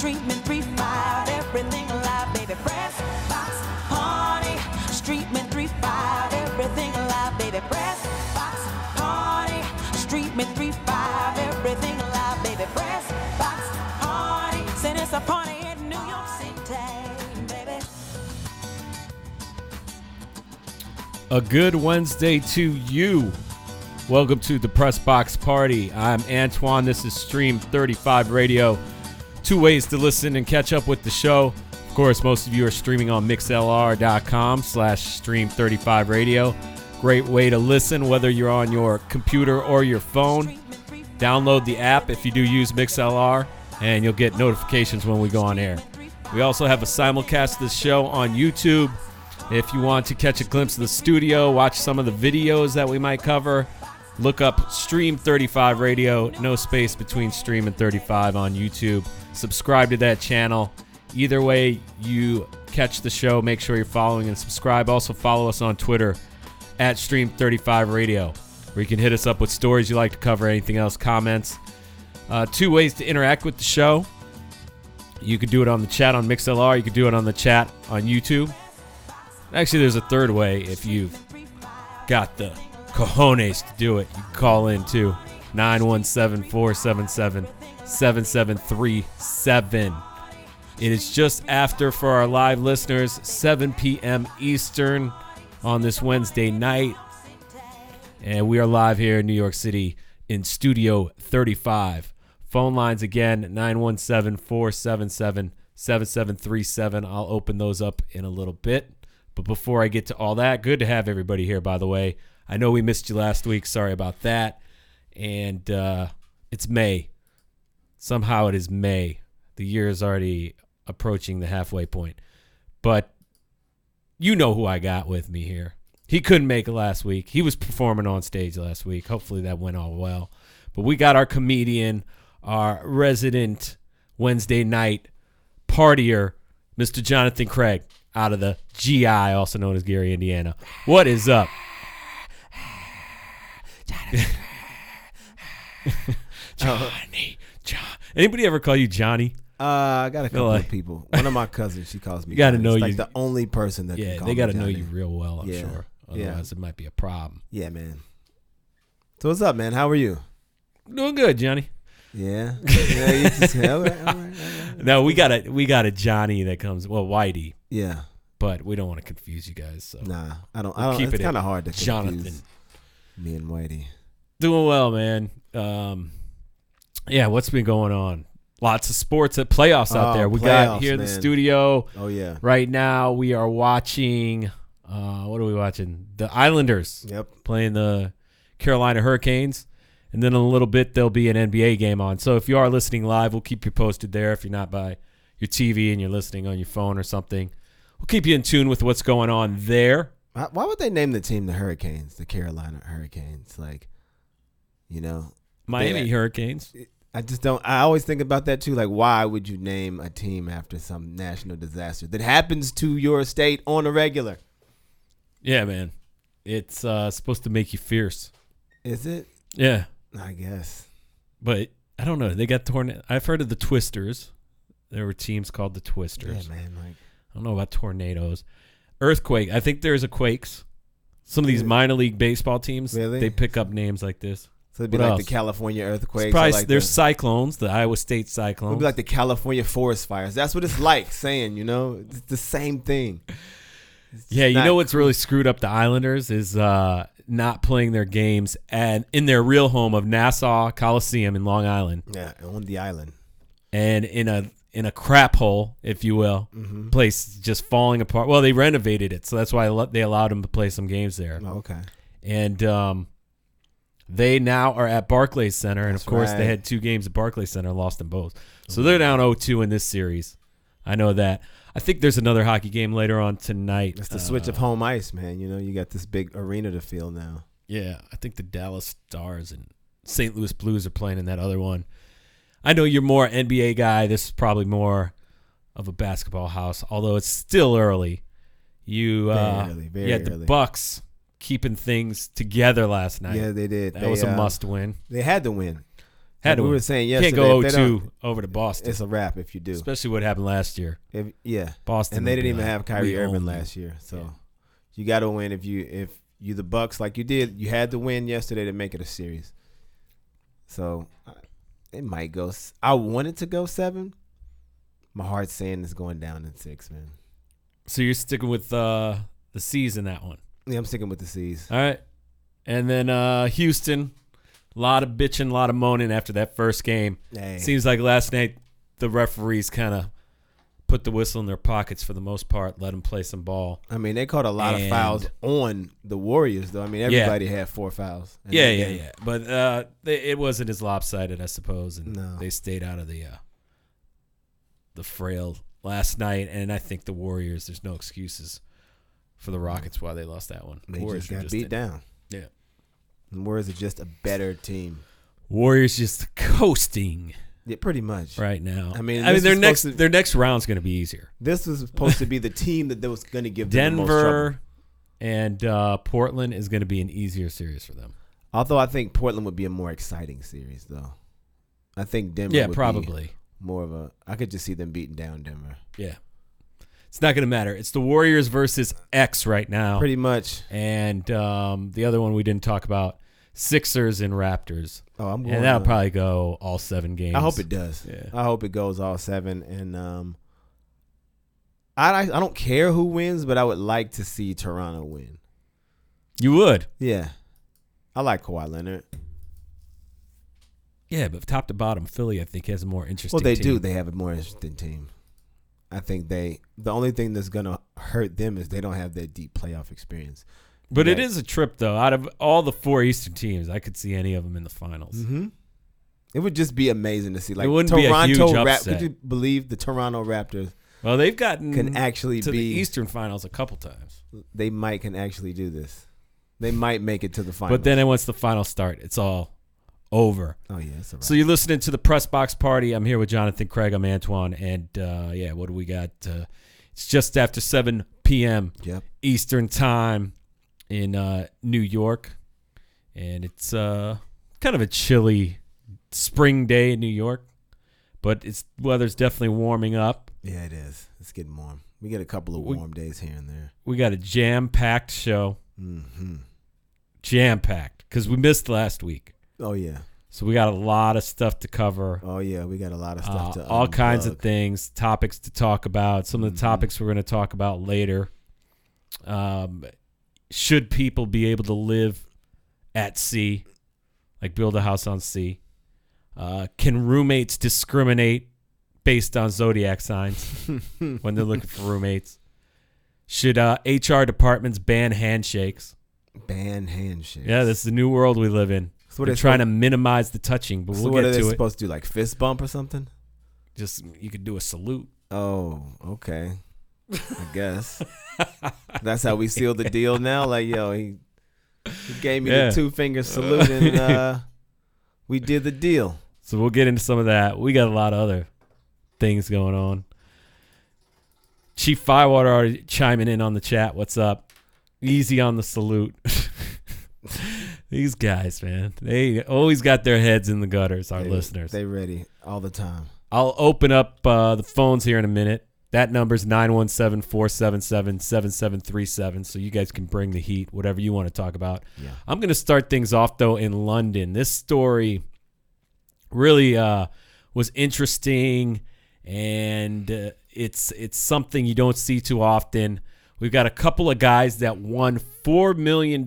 Streaming 3-5, everything live, baby. Press Box Party. Streaming 3-5, everything live, baby. Press Box Party. Streaming 3-5, everything live, baby. Press Box Party. Saying it's a party in New York City, baby. A good Wednesday to you. Welcome to the Press Box Party. I'm Antoine. This is Stream 35 Radio. Two ways to listen and catch up with the show. Of course, most of you are streaming on mixlr.com/stream35radio. Great way to listen, whether you're on your computer or your phone. Download the app if you do use MixLR, and you'll get notifications when we go on air. We also have a simulcast of the show on YouTube. If you want to catch a glimpse of the studio, watch some of the videos that we might cover, look up Stream 35 Radio, no space between Stream and 35 on YouTube. Subscribe to that channel. Either way you catch the show, make sure you're following and subscribe. Also follow us on Twitter at Stream 35 Radio, where you can hit us up with stories you like to cover, anything else, comments. Two ways to interact with the show. You could do it on the chat on MixLR. You could do it on the chat on YouTube. Actually, there's a third way if you've got the cojones to do it. You can call in too. 917-477-7737. It is just after, for our live listeners, 7 p.m. Eastern on this Wednesday night. And we are live here in New York City in Studio 35. Phone lines again, 917-477-7737. I'll open those up in a little bit. But before I get to all that, good to have everybody here, by the way. I know we missed you last week. Sorry about that. And it's May. Somehow it is May. The year is already approaching the halfway point. But you know who I got with me here. He couldn't make it last week. He was performing on stage last week. Hopefully that went all well. But we got our comedian, our resident Wednesday night partier, Mr. Jonathan Craig, out of the GI, also known as Gary, Indiana. What is up? Johnny. Anybody ever call you Johnny? I got a couple of people. One of my cousins, she calls me. You got to know it's you. like the only person that can call me. They got to know Johnny. you real well, I'm sure. Otherwise, it might be a problem. Yeah, man. So what's up, man? How are you? Doing good, Johnny. Yeah. You just, all right. No, we got a Johnny that comes. Well, Whitey. Yeah. But we don't want to confuse you guys. So Nah, I don't. Keep it's it kind of hard to confuse Jonathan. Me and Whitey. Doing well, man. Yeah, what's been going on? Lots of sports at playoffs out there. We got here in the studio. Oh, yeah. Right now, we are watching. What are we watching? The Islanders. Yep. Playing the Carolina Hurricanes. And then in a little bit, there'll be an NBA game on. So if you are listening live, we'll keep you posted there. If you're not by your TV and you're listening on your phone or something, we'll keep you in tune with what's going on there. Why would they name the team the Hurricanes, the Carolina Hurricanes? Like, Miami Hurricanes. I just don't. I always think about that too. Like, why would you name a team after some national disaster that happens to your state on a regular? Yeah, man. It's supposed to make you fierce. Is it? Yeah. I guess. But I don't know. They got tornado. I've heard of the Twisters. There were teams called the Twisters. Yeah, man. Like, I don't know about tornadoes. Earthquake. I think there's a Quakes. Some of these minor league baseball teams, really? They pick up names like this. So it'd be what like else? the California earthquakes. Probably, like there's cyclones, the Iowa State Cyclones. It'd be like the California forest fires. That's what it's like saying, it's the same thing. Yeah, you know what's really screwed up the Islanders is not playing their games in their real home of Nassau Coliseum in Long Island. Yeah, on the island. And in a crap hole, if you will, place just falling apart. Well, they renovated it, so that's why they allowed them to play some games there. Oh, okay. And they now are at Barclays Center, and That's of course right. they had 2 games at Barclays Center and lost them both. So they're down 0-2 in this series. I know that. I think there's another hockey game later on tonight. It's the switch of home ice, man. You got this big arena to fill now. Yeah, I think the Dallas Stars and St. Louis Blues are playing in that other one. I know you're more NBA guy. This is probably more of a basketball house, although it's still early. Very early. The Bucks keeping things together last night. Yeah, they did. That was a must win. They had to win. Had to we win. were saying Can't yesterday, go if they 0-2 over to Boston, It's a wrap if you do. especially what happened last year. Yeah, Boston, and they would didn't be even like, have Kyrie "We Irving own you." last year, so Yeah. you got to win if you the Bucks like you did. You had to win yesterday to make it a series. So it might go. I wanted to go 7. My heart's saying it's going down in 6, man. So you're sticking with the C's in that one. Yeah, I'm sticking with the C's. All right. And then Houston, a lot of bitching, a lot of moaning after that first game. Hey. Seems like last night the referees kind of put the whistle in their pockets for the most part, let them play some ball. I mean, they caught a lot of And- fouls on the Warriors, though. I mean, everybody had 4 fouls. in that game. Yeah. But it wasn't as lopsided, I suppose, and No. they stayed out of the frail last night. And I think the Warriors, there's no excuses for the Rockets why they lost that one. They Warriors just were got beat in- down. Yeah. The Warriors are just a better team. Warriors just coasting Yeah, pretty much. right now. I mean, their this was next supposed to- their next round's going to be easier. This was supposed to be the team that was going to give them the most trouble. Denver and Portland is going to be an easier series for them. Although I think Portland would be a more exciting series, though. I think Denver Yeah, would probably. be more of a – I could just see them beating down Denver. Yeah. It's not going to matter. It's the Warriors versus X right now. Pretty much. And the other one we didn't talk about, Sixers and Raptors. Oh, I'm going And that'll probably go all 7 games. I hope it does. Yeah. I hope it goes all 7. And I don't care who wins, but I would like to see Toronto win. You would? Yeah. I like Kawhi Leonard. Yeah, but top to bottom, Philly, I think, has a more interesting Well, they team. do. They have a more interesting team. I think the only thing that's going to hurt them is they don't have that deep playoff experience. But it Yeah. is a trip, though. Out of all the 4 Eastern teams, I could see any of them in the finals. Mm-hmm. It would just be amazing to see. Like, It wouldn't be a huge upset. Could you believe the Toronto Raptors Well, they've gotten can actually to be the Eastern Finals a couple times. They can actually do this. They might make it to the finals. But then once the finals start, it's all over. Oh yeah, that's all right. So you're listening to the Press Box Party. I'm here with Jonathan Craig. I'm Antoine. And, what do we got? It's just after 7 p.m. Yep. Eastern Time in New York. And it's kind of a chilly spring day in New York. But weather's definitely warming up. Yeah, it is. It's getting warm. We get a couple of warm days here and there. We got a jam-packed show. Mm-hmm. Jam-packed. Because we missed last week. Oh yeah. So we got a lot of stuff to cover. Oh yeah. We got a lot of stuff to all kinds of unplug. things, topics to talk about. Some of the topics we're going to talk about later. Should people be able to live at sea, like build a house on sea? Can roommates discriminate based on zodiac signs when they're looking for roommates? Should HR departments ban handshakes? Ban handshakes. Yeah, this is the new world we live in. So what They're they trying to minimize the touching, but So we'll what get are they to it. supposed to do? Like fist bump or something? Just you could do a salute. Oh, okay. I guess that's how we seal the deal now. Like, yo, he gave me Yeah. the 2-finger salute, and we did the deal. So we'll get into some of that. We got a lot of other things going on. Chief Firewater already chiming in on the chat. What's up? Easy on the salute. These guys, man, they always got their heads in the gutters, our listeners. They ready all the time. I'll open up the phones here in a minute. That number's 917-477-7737, so you guys can bring the heat, whatever you want to talk about. Yeah. I'm going to start things off, though, in London. This story really was interesting, and it's something you don't see too often. We've got a couple of guys that won $4 million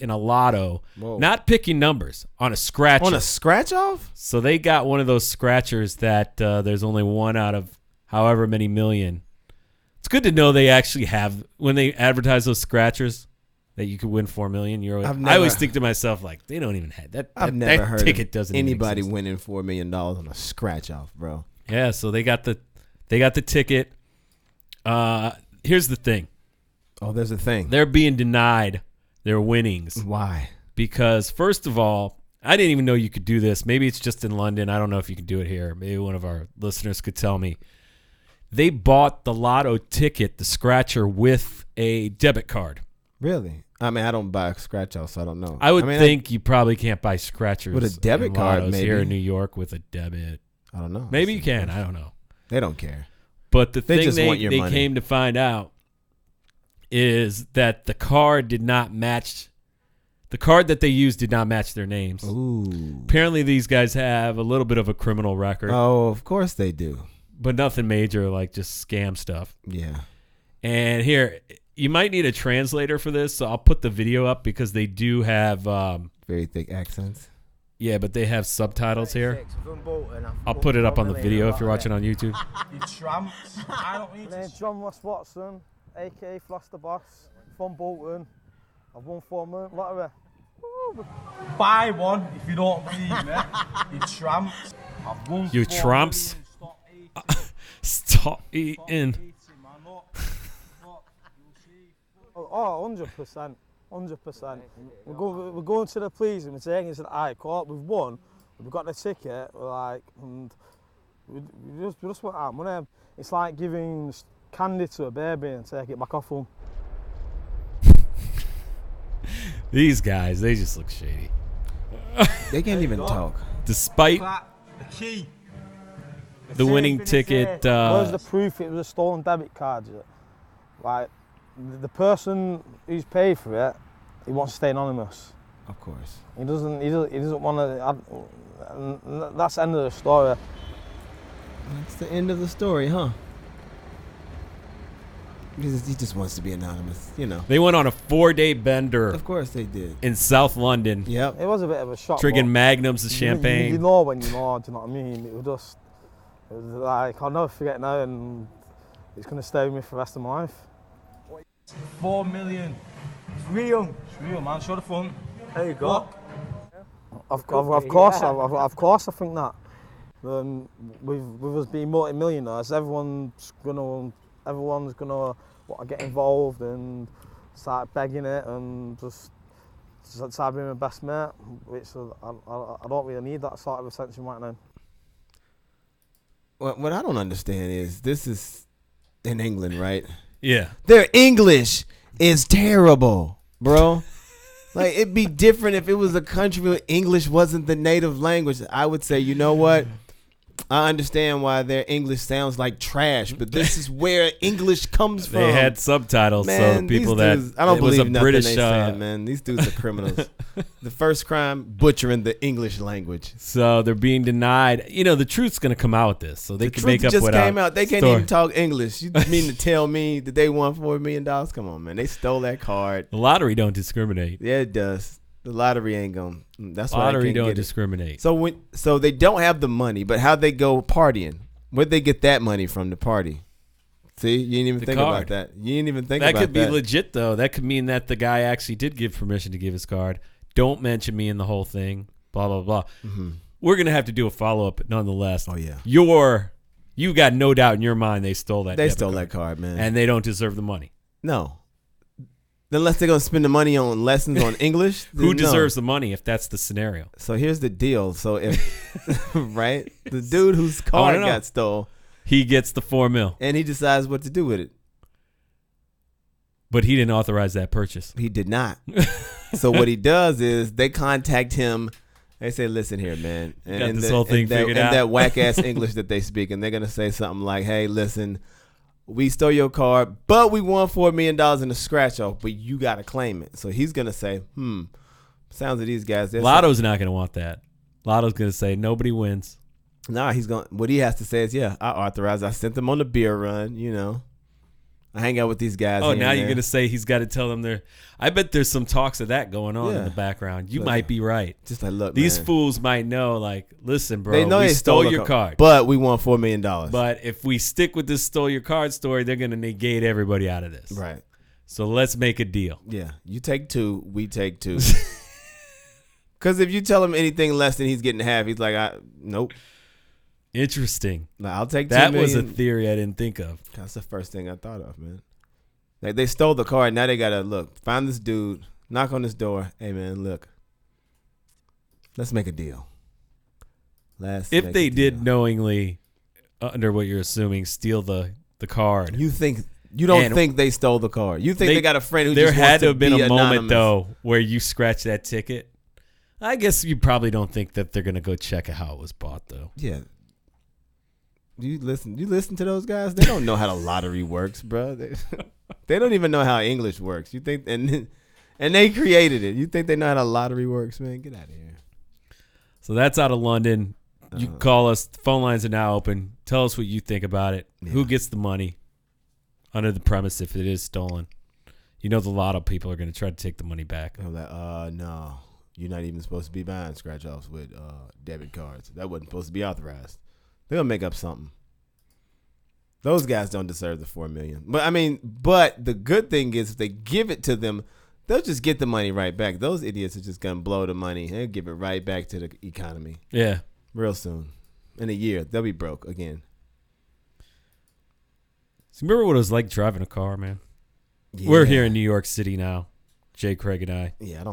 in a lotto, Whoa. not picking numbers, on a scratcher. On a scratch off? So they got one of those scratchers that there's only one out of however many million. It's good to know they actually have, when they advertise those scratchers, that you could win $4 million. I always think to myself, like, they don't even have that. I've that never heard ticket of doesn't even anybody exist. winning $4 million on a scratch off, bro. Yeah, so they got the ticket. Here's the thing. Oh, there's a thing. They're being denied their winnings Why? because, first of all, I didn't even know you could do this. Maybe it's just in London. I don't know if you can do it here. Maybe one of our listeners could tell me. They bought the lotto ticket, the scratcher, with a debit card. Really? I mean, I don't buy scratch offs, so I don't know. I would mean, think you probably can't buy scratchers With a debit and card, lottos maybe. here in New York with a debit. I don't know. Maybe you can. I don't know. They don't care. But the They thing just want your they money. came to find out is that the card did not match. The card that they used did not match their names. Ooh. Apparently, these guys have a little bit of a criminal record, Oh, of course they do. but nothing major, like just scam stuff. Yeah. And here, you might need a translator for this, so I'll put the video up because they do have, Very thick accents. yeah, but they have subtitles here. I'll put it up on the video if you're watching on YouTube. You tramps. I don't need Name's John Ross Watson, aka Floss the Boss, from Bolton. I've won 4 million lottery. buy one if you don't believe me. You tramps. I've won You 4 tramps. million, Stop eating. man. Look, you'll see. Oh, 100%. 100%. We're going to the police and we're taking it to the High Court. We've won. We've got the ticket. We're like, and we just want our money. It's like giving candy to a baby and take it back off them. These guys, they just look shady. They can't even talk. Despite That, the key. the winning ticket, Where's the proof it was a stolen debit card? Yeah? Like, the person who's paid for it, he wants to stay anonymous. Of course. He doesn't want to. That's the end of the story. That's the end of the story, huh? He just wants to be anonymous, you know. they went on a 4-day bender Of course they did. in South London, Yep. It was a bit of a shock. drinking but magnums of you champagne. know when you know, do you know what I mean? It was like, I'll never forget now, and it's going to stay with me for the rest of my life. 4 million. It's real. It's real, man. Show the front. There you go. Of course, I think that. With us being multi-millionaires, everyone's gonna want to get involved and start begging it and just start being my best mate. Which I don't really need that sort of attention right now. What I don't understand is this is in England, right? Yeah. Their English is terrible, bro. Like, it'd be different if it was a country where English wasn't the native language. I would say, you know what? I understand why their English sounds like trash, but this is where English comes from. They had subtitles, so Man, people these that dudes, I don't it was believe a nothing British. they saying, man. These dudes are criminals. The first crime, butchering the English language. So they're being denied. You know, the truth's going to come out with this, so they The can truth make up just what came out. They can't story. even talk English. You mean to tell me that they won $4 million? Come on, man. They stole that card. The lottery don't discriminate. Yeah, it does. The lottery ain't going. That's why I Lottery can't don't get it. discriminate. So they don't have the money, but how'd they go partying? Where'd they get that money from to party? See, you didn't even The think card. about that. You didn't even think That about could be that. legit, though. That could mean that the guy actually did give permission to give his card. Don't mention me in the whole thing. Blah blah blah. Mm-hmm. We're gonna have to do a follow up, nonetheless. Oh yeah, You got no doubt in your mind they stole that. they debit stole card. that card, man. And they don't deserve the money. No, unless they're gonna spend the money on lessons on English. Who then no. deserves the money if that's the scenario? So here's the deal. So if right, the dude whose card no. got stole, He gets the $4 million, and he decides what to do with it. but he didn't authorize that purchase. He did not. So what he does is they contact him. They say, "Listen here, man." Got this whole thing figured out. that whack ass English that they speak, and they're gonna say something like, "Hey, listen, we stole your card, but we won $4 million in a scratch off, but you gotta claim it." So he's gonna say, sounds like these guys. Lotto's not going to want that. Lotto's going to say nobody wins. Nah, he's going. What he has to say is, "Yeah, I authorized. I sent them on the beer run. You know, I hang out with these guys." Oh, here now and you're there." going to say he's got to tell them there. I bet there's some talks of that going on in Yeah. the background. You Look, might be right. Just like, look, These man, fools might know, like, listen, bro, they know we they stole the your card. but we won $4 million. But if we stick with this stole your card story, they're going to negate everybody out of this. right. So let's make a deal. Yeah, you take 2, we take 2. Because if you tell him anything less than he's getting half, he's like, nope. Interesting. Nah, I'll take $2 That million. was a theory I didn't think of. That's the first thing I thought of, man. Like, they stole the card. Now they gotta find this dude, knock on his door. Hey, man, look, let's make a deal. If they did knowingly, under what you're assuming, steal the card, you think You don't And think they stole the car. You think they got a friend who there just had wants to have been be a moment, anonymous. though, where you scratch that ticket. I guess you probably don't think that they're going to go check how it was bought, though. Yeah. You listen to those guys? They don't know how the lottery works, bro. They don't even know how English works. You think and they created it. You think they know how the lottery works, man? Get out of here. So that's out of London. You can call us. The phone lines are now open. Tell us what you think about it. Yeah. Who gets the money under the premise if it is stolen? You know the lotto people are going to try to take the money back. I'm like, no. You're not even supposed to be buying scratch-offs with debit cards. That wasn't supposed to be authorized. They'll make up something. Those guys don't deserve the $4 million. But the good thing is if they give it to them, they'll just get the money right back. Those idiots are just going to blow the money and give it right back to the economy Yeah. real soon. In a year, they'll be broke again. So remember what it was like driving a car, man? Yeah. We're here in New York City now, Jay Craig and I. Yeah,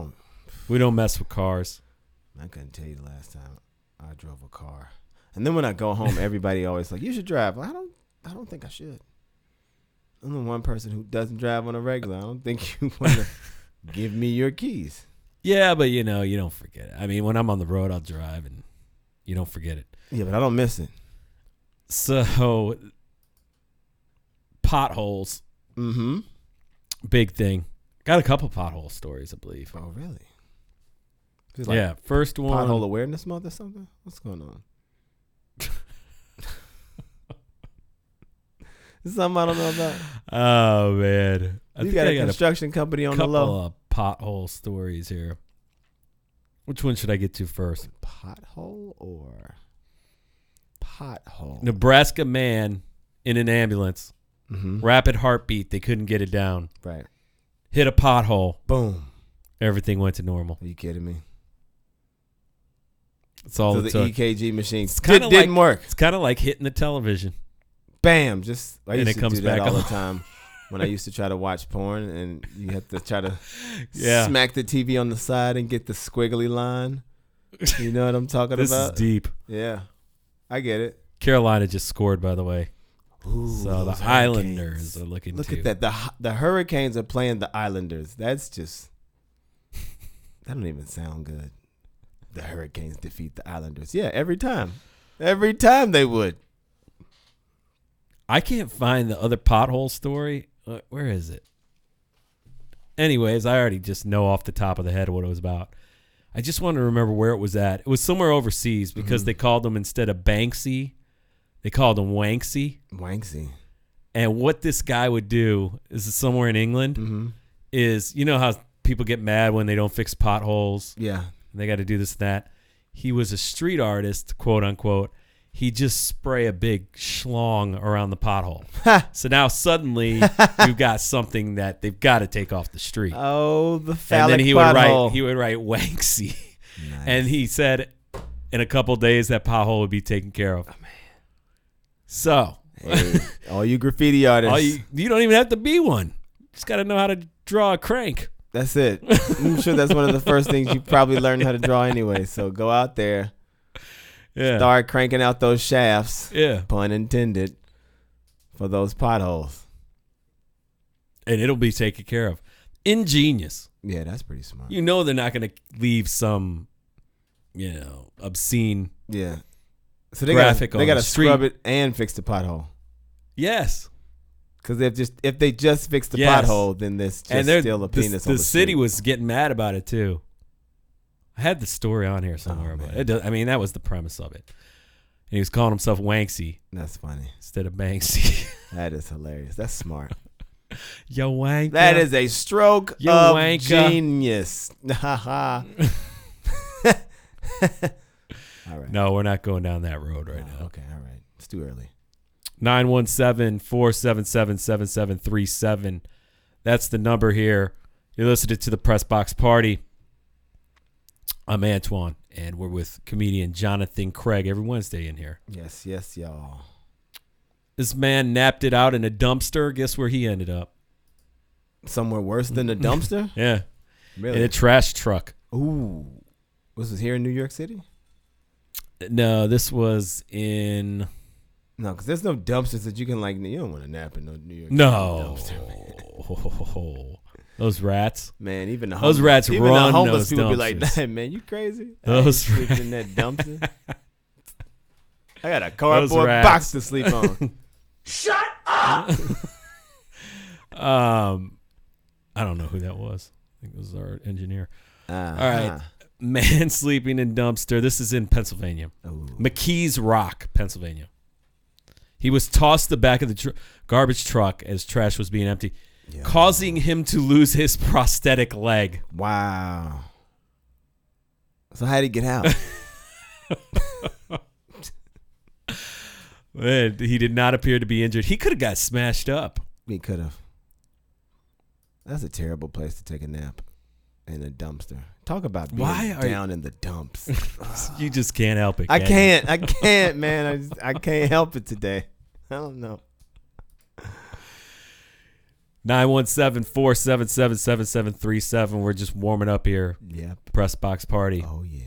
We don't mess with cars. I couldn't tell you the last time I drove a car. And then when I go home, everybody always like, you should drive. I don't think I should. I'm the one person who doesn't drive on a regular. I don't think you want to give me your keys. Yeah, but you don't forget it. I mean, when I'm on the road, I'll drive and you don't forget it. Yeah, but I don't miss it. So, potholes, Mm-hmm. big thing. Got a couple pothole stories, I believe. Oh, really? Yeah, first one. Pothole Awareness Month or something? What's going on? Is something I don't know about? Oh, man. You got a construction company on the couple low. of pothole stories here. Which one should I get to first? Pothole or pothole? Nebraska man in an ambulance. Mm-hmm. Rapid heartbeat. They couldn't get it down. Right. Hit a pothole. Boom. Everything went to normal. Are you kidding me? That's all So it the took. EKG machine kinda didn't work. It's kind of like hitting the television. Bam. Just I And used it to comes do that back all the on. time when I used to try to watch porn, and you have to try to Yeah. smack the TV on the side and get the squiggly line. You know what I'm talking This about? is deep. Yeah, I get it. Carolina just scored, by the way. Ooh, So the those Islanders Hurricanes. are looking Look to. at that. The Hurricanes are playing the Islanders. That's just that don't even sound good. The Hurricanes defeat the Islanders. Yeah, every time. Every time they would. I can't find the other pothole story. Where is it? Anyways, I already just know off the top of the head what it was about. I just want to remember where it was at. It was somewhere overseas because they called them, instead of Banksy, they called them Wanksy. Wanksy. And what this guy would do is somewhere in England Mm-hmm. is, you know how people get mad when they don't fix potholes Yeah. and they got to do this and that. He was a street artist, quote unquote. He just spray a big schlong around the pothole. So now suddenly you've got something that they've got to take off the street. Oh, the And phallic then he pothole. would write Wanksy. Nice. And he said in a couple days that pothole would be taken care of. Oh, man. So Hey, all you graffiti artists. you don't even have to be one. Just got to know how to draw a crank. That's it. I'm sure that's one of the first things you probably learned how to draw anyway. So go out there, Yeah. start cranking out those shafts, Yeah. pun intended, for those potholes. And it'll be taken care of. Ingenious. Yeah, that's pretty smart. You know they're not going to leave some, obscene. Yeah. So they Graphic got on to the street. scrub it and fix the pothole. Yes. Because if they just fix the Yes. pothole, then there's just And they're- still a penis on the the city street. was getting mad about it too. I had the story on here somewhere, but man. that was the premise of it. And he was calling himself Wanksy That's funny. instead of Banksy. That is hilarious. That's smart. Yo, wanker. That is a stroke You of wanker. genius. All right. No, we're not going down that road right now. Okay, all right. It's too early. 917-477-7737. That's the number here. You're listening to the Press Box Party. I'm Antoine, and we're with comedian Jonathan Craig every Wednesday in here. Yes, yes, y'all. This man napped it out in a dumpster. Guess where he ended up? Somewhere worse than the dumpster? Yeah, Really? in a trash truck. Ooh. Was this here in New York City? No, this was in No, because there's no dumpsters that you can like. You don't want to nap in no New York. No. City dumpster, man. Those rats. Man, even the Those homeless, rats even run the homeless those people be like, dumpsters. "Nah, man, you crazy? Those I ain't sleeping in that dumpster. I got a cardboard rats. box to sleep on." I don't know who that was. I think it was our engineer. All Uh-huh. right. Man sleeping in dumpster. This is in Pennsylvania. Ooh. McKees Rock, Pennsylvania. He was tossed the back of the garbage truck as trash was being emptied, causing him to lose his prosthetic leg. Wow. So how did he get out? Man, he did not appear to be injured. He could have got smashed up. He could have. That's a terrible place to take a nap, in a dumpster. Talk about being down in the dumps. You just can't help it. I can you? can't, man. I can't help it today. I don't know. 917-477-7737. We're just warming up here. Yep. Press box party. Oh, yeah.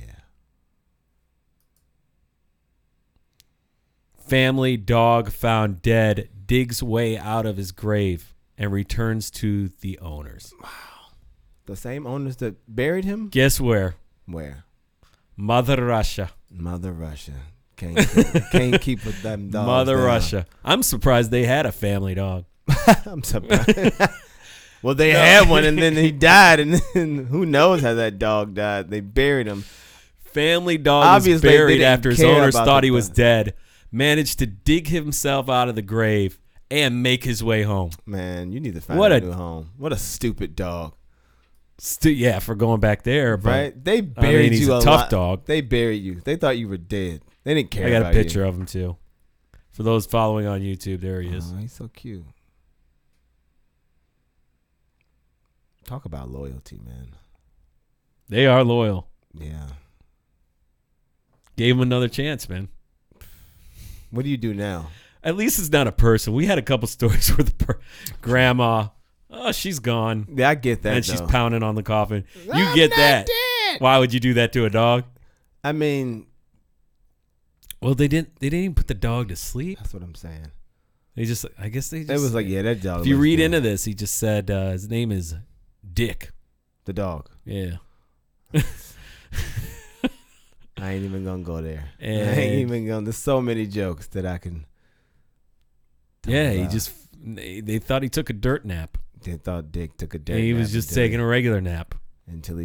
Family dog found dead, digs way out of his grave, and returns to the owners. The same owners that buried him? Guess where? Where? Mother Russia. Mother Russia. Can't keep with them dogs. Mother down. Russia. I'm surprised they had a family dog. I'm surprised. Well, they had one, and then he died, and then who knows how that dog died. They buried him. Family dog Obviously, was they buried didn't after his care owners about thought the he was dog. dead. Managed to dig himself out of the grave and make his way home. Man, you need to find What a a- new home. What a stupid dog. Yeah, for going back there. But Right? They buried he's you a a tough lot. dog. They buried you. They thought you were dead. They didn't care I got about a picture of him, too. For those following on YouTube, there he you. is. Oh, he's so cute. Talk about loyalty, man. They are loyal. Yeah. Gave him another chance, man. What do you do now? At least it's not a person. We had a couple stories where the grandma, oh, she's gone. Yeah, I get that. And she's though. pounding on the coffin. You I'm get not that. dead. Why would you do that to a dog? I mean, Well, they didn't even put the dog to sleep. that's what I'm saying. I guess they just. It was like, yeah, that dog. If you was read dead. into this, he just said his name is Dick. the dog. Yeah. I ain't even gonna go there. I And- ain't even gonna. There's so many jokes that I can. talk Yeah, he about. just, they thought he took a dirt nap. They thought Dick took a And dirt he nap was just until taking a regular nap. until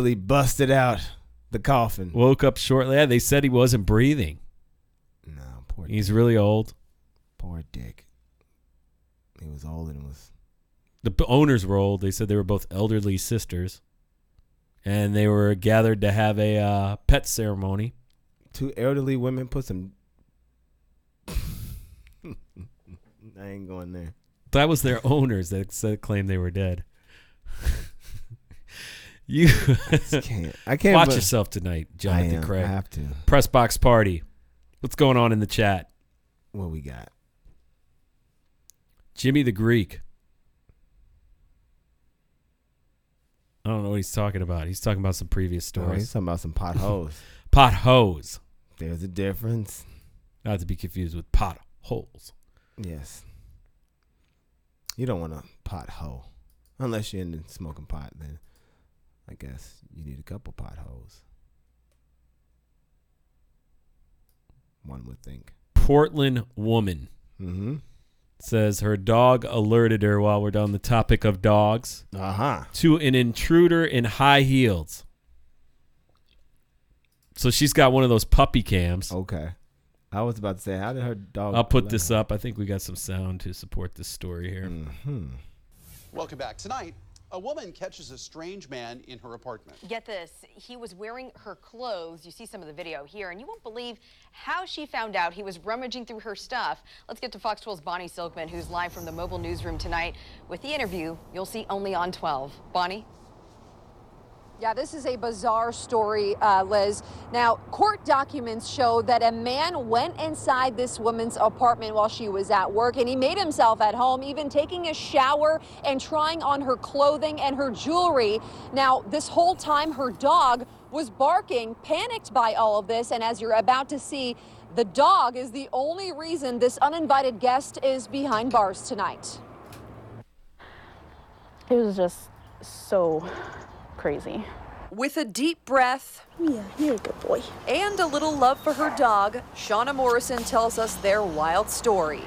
he busted out the coffin. Woke up shortly. Yeah, they said he wasn't breathing. No, poor He's really old. poor Dick. He was old and was. The owners were old. They said they were both elderly sisters. And they were gathered to have a pet ceremony. Two elderly women put some. I ain't going there. That was their owners that claimed they were dead. You I can't. watch but- yourself tonight, I Jonathan am. Craig. I have to. Press box party. What's going on in the chat? What we got? Jimmy the Greek. I don't know what he's talking about. He's talking about some previous Oh, he's stories. talking about some potholes. Pot hose. There's a difference. Not to be confused with pot holes. Yes. You don't want a pothole. Unless you're into smoking pot, then I guess you need a couple potholes. One would think. Portland woman Mm-hmm. says her dog alerted her, while we're on the topic of dogs, Uh-huh. to an intruder in high heels. So she's got one of those puppy cams. Okay. I was about to say, how did her dog... I'll put this up. I think we got some sound to support this story here. Mm-hmm. Welcome back. Tonight, a woman catches a strange man in her apartment. Get this, he was wearing her clothes. You see some of the video here, and you won't believe how she found out he was rummaging through her stuff. Let's get to Fox 12's Bonnie Silkman, who's live from the mobile newsroom tonight with the interview you'll see only on 12. Bonnie? Yeah, this is a bizarre story, Liz. Now, court documents show that a man went inside this woman's apartment while she was at work, and he made himself at home, even taking a shower and trying on her clothing and her jewelry. Now, this whole time, her dog was barking, panicked by all of this, and as you're about to see, the dog is the only reason this uninvited guest is behind bars tonight. It was just so crazy. With a deep breath, Yeah, you're a good boy. and a little love for her dog, Shauna Morrison tells us their wild story.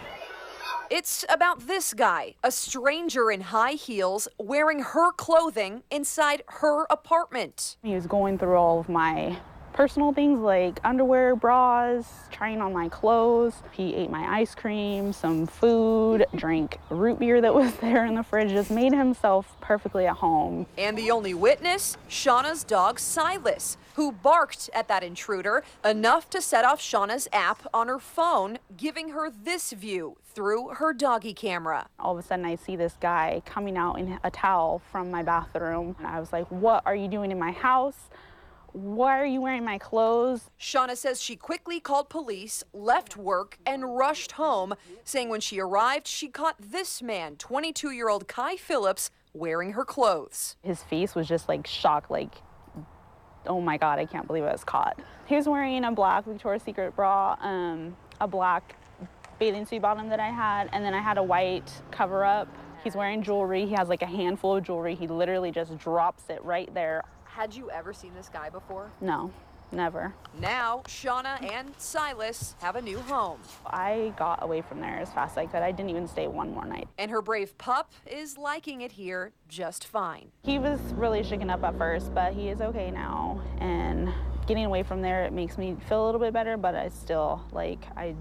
It's about this guy, a stranger in high heels, wearing her clothing inside her apartment. He was going through all of my personal things like underwear, bras, trying on my clothes. He ate my ice cream, some food, drank root beer that was there in the fridge, just made himself perfectly at home. And the only witness, Shauna's dog Silas, who barked at that intruder enough to set off Shauna's app on her phone, giving her this view through her doggy camera. All of a sudden I see this guy coming out in a towel from my bathroom. And I was like, what are you doing in my house? Why are you wearing my clothes? Shauna says she quickly called police, left work, and rushed home, saying when she arrived, she caught this man, 22-year-old Kai Phillips, wearing her clothes. His face was just like shocked, like, oh my God, I can't believe I was caught. He was wearing a black Victoria's Secret bra, a black bathing suit bottom that I had, and then I had a white cover up. He's wearing jewelry. He has like a handful of jewelry. He literally just drops it right there. Had you ever seen this guy before? No, never. Now, Shauna and Silas have a new home. I got away from there as fast as I could. I didn't even stay one more night. And her brave pup is liking it here just fine. He was really shaken up at first, but he is okay now. And getting away from there, it makes me feel a little bit better, but I still, like, I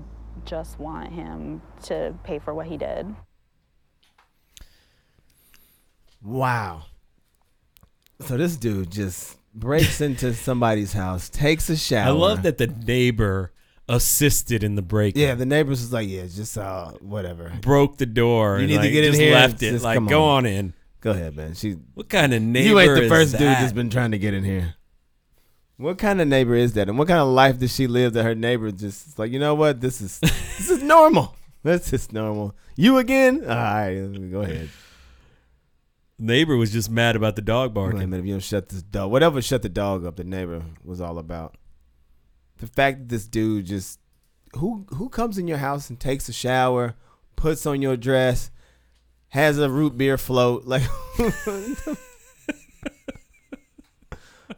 just want him to pay for what he did. Wow. So this dude just breaks into somebody's house, takes a shower. I love that the neighbor assisted in the break. Yeah, the neighbors was like, yeah, just whatever. Broke the door. You and, need to like, get in just here. left it. Just Like, come go on in. Go ahead, man. What kind of neighbor You ain't the is first dude that? that's been trying to get in here. What kind of neighbor is that? And what kind of life does she live that her neighbor just is like, you know what? This is normal. This is normal. You again? All right, go ahead. Neighbor was just mad about the dog barking. Wait a minute, if you don't shut this dog, whatever shut the dog up, the neighbor was all about. The fact that this dude just who comes in your house and takes a shower, puts on your dress, has a root beer float, like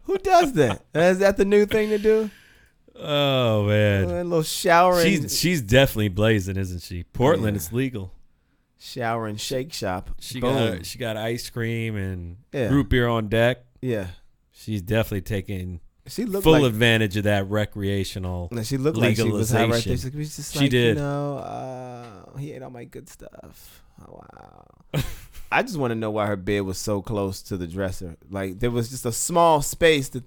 who does that? Is that the new thing to do? Oh man, A little showering. She's definitely blazing, isn't she? Portland, it's legal. Shower and shake shop. She Boom. got ice cream and Yeah. root beer on deck. Yeah. She's definitely taking She looked full like advantage of that recreational she looked like she was high right there. legalization. She was just She like, did. you know, he ate all my good stuff. Oh, wow. I just want to know why her bed was so close to the dresser. Like there was just a small space that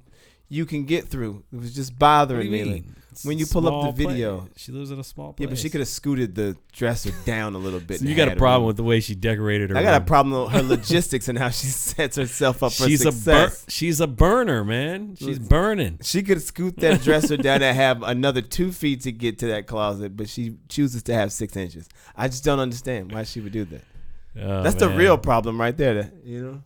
you can get through. It was just bothering me. Like, when you pull up the video, she lives in a small place. yeah, but she could have scooted the dresser down a little bit. So and you got a had problem room. with the way she decorated her I got a room. problem with her logistics and how she sets herself up for She's success. she's a burner, man. She's burning. She could scoot that dresser down and have another 2 feet to get to that closet, but she chooses to have 6 inches. I just don't understand why she would do that. Oh, That's the man. real problem right there. You know,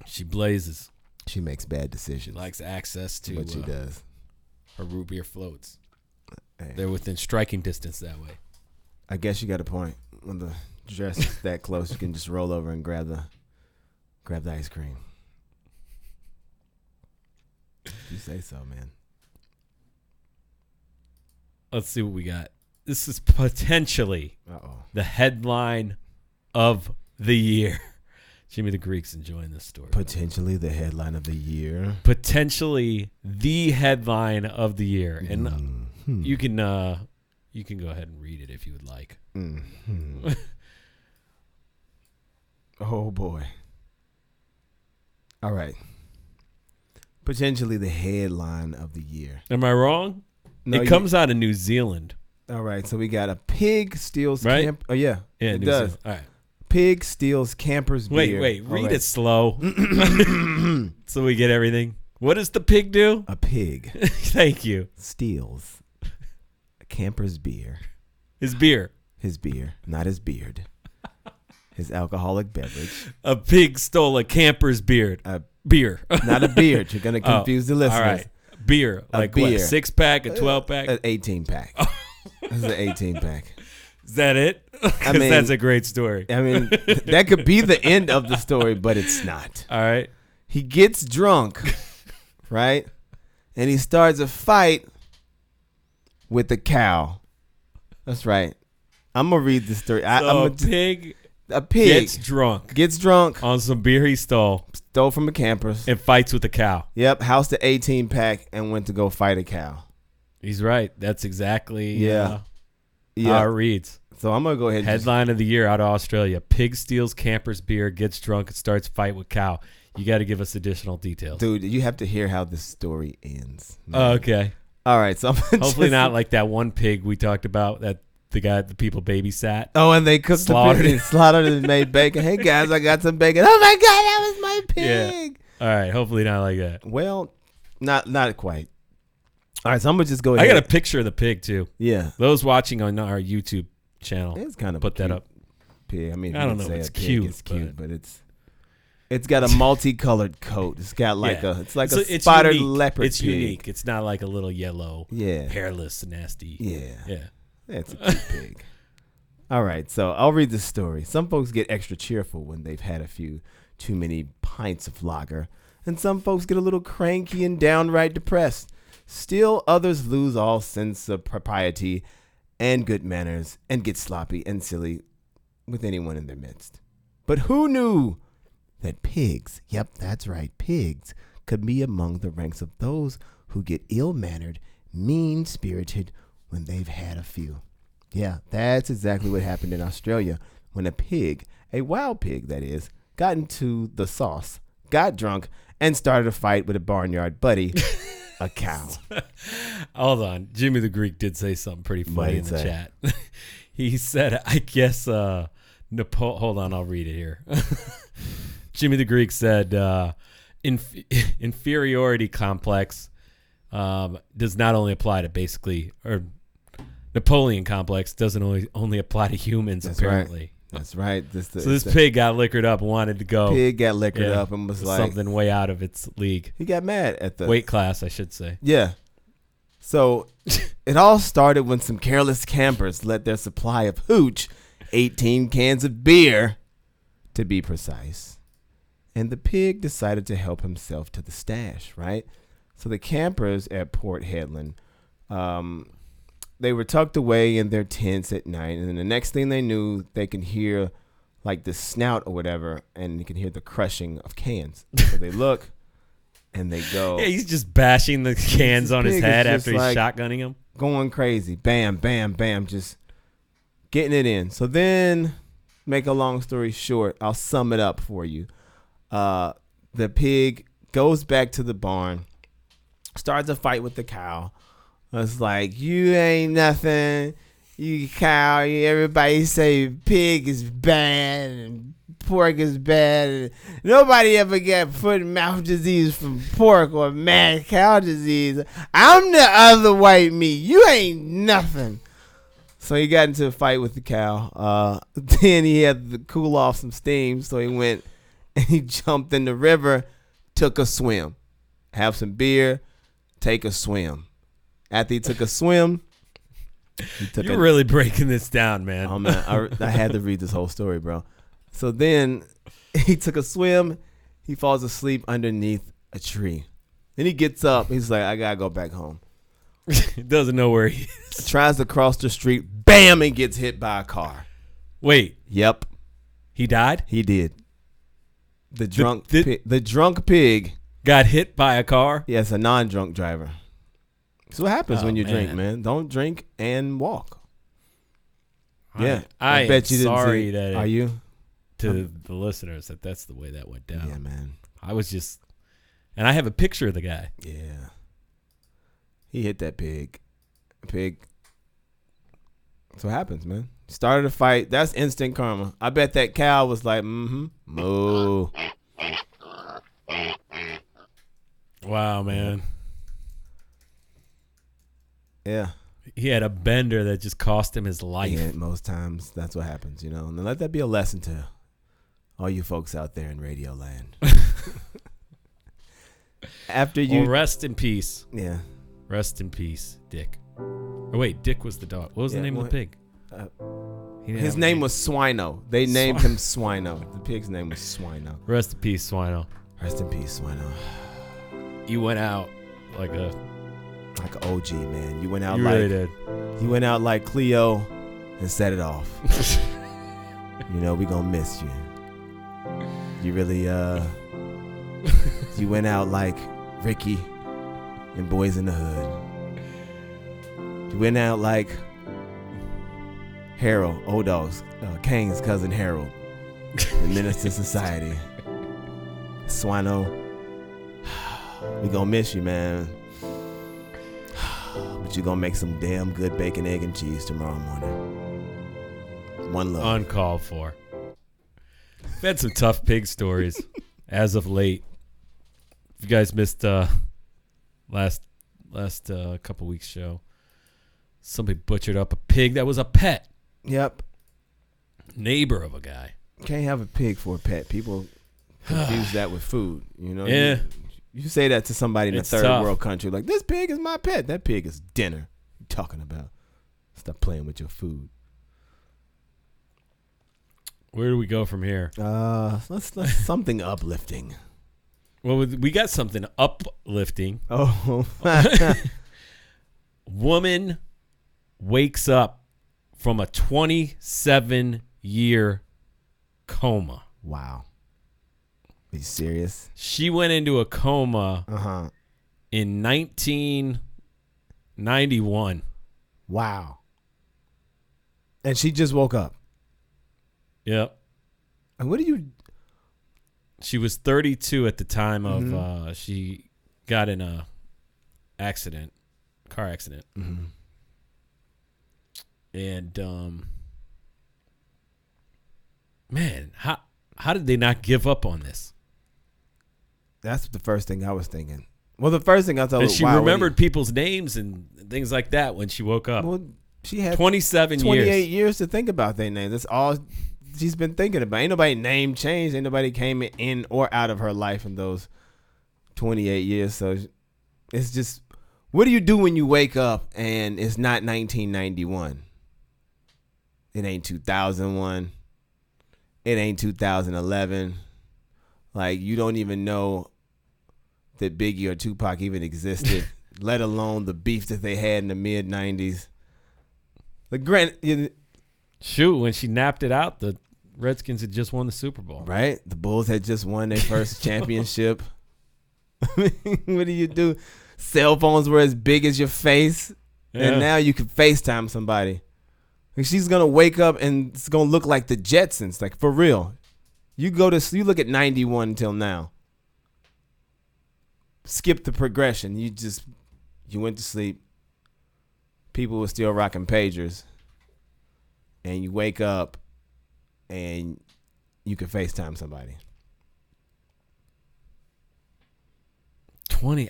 She blazes. she makes bad decisions. She likes access to But she does. her root beer floats. Hey, They're within striking distance that way. I guess you got a point. When the dress is that close, you can just roll over and grab the ice cream. If you say so, man. Let's see what we got. This is potentially the headline of the year. Jimmy the Greek's enjoying this story. Potentially the headline of the year. Potentially the headline of the year, and you can go ahead and read it if you would like. Oh boy. All right. Potentially the headline of the year. Am I wrong? No, it comes out of New Zealand. All right, so we got a pig steals Right? camp. Oh yeah, Yeah, it New does. Zealand. All right. Pig steals camper's beer. Wait, All read right. it slow, so we get everything. What does the pig do? A pig Thank you. steals a camper's beer. His beer. His beer, not his beard. his alcoholic beverage. A pig stole a camper's beard. Beer. Not a beard. You're going to confuse the listeners. All right. Beer. Like beer. what? 6-pack, a 12-pack? An 18-pack. This is an 18-pack. Is that it? Because that's a great story. I mean, that could be the end of the story, but it's not. All right. He gets drunk, right? And he starts a fight with the cow. That's right. I'm going to read the story. A pig gets drunk on some beer he stole from a camper's, and fights with the cow. Yep, housed the 18-pack and went to go fight a cow. He's right. That's exactly how it reads. So I'm going to go ahead and Headline of the year out of Australia. Pig steals camper's beer, gets drunk, and starts fight with cow. You got to give us additional details. Dude, you have to hear how this story ends. Okay. All right. So hopefully not like that one pig we talked about that the people babysat. Oh, and they cooked slaughtered and made bacon. Hey, guys, I got some bacon. Oh, my God, that was my pig. Yeah. All right. Hopefully not like that. Well, not quite. All right. So I'm going to just go ahead. I got a picture of the pig, too. Yeah. Those watching on our YouTube channel. It's kind of put that up. Pig. I mean, I don't know. It's cute. It's cute, but it's got a multicolored coat. It's got like a spotted leopard. It's pig. unique. It's not like a little yellow, hairless, nasty. Yeah. It's a cute pig. All right, so I'll read the story. Some folks get extra cheerful when they've had a few too many pints of lager, and some folks get a little cranky and downright depressed. Still, others lose all sense of propriety and good manners and get sloppy and silly with anyone in their midst. But who knew that pigs, yep, that's right, pigs, could be among the ranks of those who get ill-mannered, mean-spirited when they've had a few. Yeah, that's exactly what happened in Australia when a pig, a wild pig that is, got into the sauce, got drunk, and started a fight with a barnyard buddy, a cow. Hold on. Jimmy the Greek did say something pretty funny in the chat. He said, I guess, hold on, I'll read it here. Jimmy the Greek said, inferiority complex does not only apply to or Napoleon complex doesn't only apply to humans, apparently. Right. That's right. This pig got liquored up and wanted to go. Pig got liquored up and was like something way out of its league. He got mad at the weight class, I should say. Yeah. So it all started when some careless campers let their supply of hooch, 18 cans of beer, to be precise. And the pig decided to help himself to the stash, right? So the campers at Port Hedland, they were tucked away in their tents at night, and then the next thing they knew, they could hear like the snout or whatever, and you can hear the crushing of cans. So they look, and they go. Yeah, he's just bashing the cans on his head after he's shotgunning them. Going crazy. Bam, bam, bam, just getting it in. So then, make a long story short, I'll sum it up for you. The pig goes back to the barn, starts a fight with the cow. It's like, you ain't nothing, you cow. Everybody say pig is bad and pork is bad. And nobody ever got foot and mouth disease from pork or mad cow disease. I'm the other white meat. You ain't nothing. So he got into a fight with the cow. Then he had to cool off some steam, so he went and he jumped in the river, took a swim. Have some beer, take a swim. After he took a swim, You're really breaking this down, man. Oh, man. I had to read this whole story, bro. So then he took a swim. He falls asleep underneath a tree. Then he gets up. He's like, I got to go back home. He doesn't know where he is. Tries to cross the street. Bam! And gets hit by a car. Wait. Yep. He died? He did. The drunk pig got hit by a car? Yes, a non-drunk driver. That's what happens when you drink, man. Don't drink and walk. Yeah. I bet you didn't sorry see. that Are you? To the listeners that's the way that went down. Yeah, man. I was just, and I have a picture of the guy. Yeah. He hit that pig. That's what happens, man. Started a fight. That's instant karma. I bet that cow was like, moo. Wow, man. Yeah. He had a bender that just cost him his life. Yeah, most times that's what happens, And let that be a lesson to All you folks out there in Radio Land. After you Well, rest in peace. Yeah. Rest in peace, Dick. Oh, wait, Dick was the dog. What was the name of the pig? He didn't His have a name was Swino. They named him Swino. The pig's name was Swino. Rest in peace, Swino. Rest in peace, Swino. You went out like a OG, man. You went out You like really did. You went out like Cleo and set it off. You know, we gonna miss you. You really you went out like Ricky in Boys in the Hood. You went out like Harold, O-Dog's, Kane's cousin Harold, in Minister Society. Swino, we gonna miss you, man. But you gonna make some damn good bacon, egg, and cheese tomorrow morning. One love. Uncalled for. We've had some tough pig stories as of late. If you guys missed last couple weeks show, somebody butchered up a pig that was a pet. Yep. Neighbor of a guy. Can't have a pig for a pet. People confuse that with food. You know. Yeah. You say that to somebody in It's a third tough. world country, like, this pig is my pet. That pig is dinner. What you talking about? Stop playing with your food. Where do we go from here? Let's something uplifting. Well, we got something uplifting. Oh. Woman wakes up from a 27-year coma. Wow. Are you serious? She went into a coma in 1991. Wow. And she just woke up. Yep. And what do you... She was 32 at the time of she got in a car accident. Mm-hmm. And man, how did they not give up on this? That's the first thing I was thinking. Well, the first thing I thought And was, she wow, remembered people's names and things like that when she woke up. Well, she had 27 28 years. years to think about their name. That's all she's been thinking about. Ain't nobody name changed. Ain't nobody came in or out of her life in those 28 years. So it's just, what do you do when you wake up and it's not 1991? It ain't 2001. It ain't 2011. Like, you don't even know that Biggie or Tupac even existed, let alone the beef that they had in the mid-90s. Shoot, when she napped it out, the Redskins had just won the Super Bowl. Right? The Bulls had just won their first championship. What do you do? Cell phones were as big as your face, and now you can FaceTime somebody. Like, she's gonna wake up and it's gonna look like the Jetsons, like, for real. You look at 91 until now. Skip the progression. You went to sleep. People were still rocking pagers. And you wake up and you can FaceTime somebody. 20.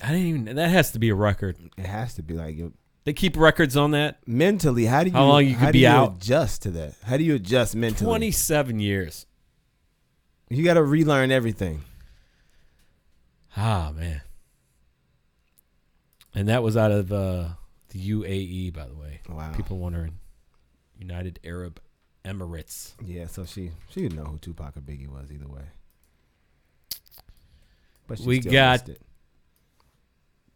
That has to be a record. It has to be like, they keep records on that. Mentally, how long you could be out? Adjust to that? How do you adjust mentally? 27 years. You got to relearn everything. Ah, man. And that was out of the UAE, by the way. Wow. People wondering. United Arab Emirates. Yeah, so she didn't know who Tupac or Biggie was either way. But she We still got missed it.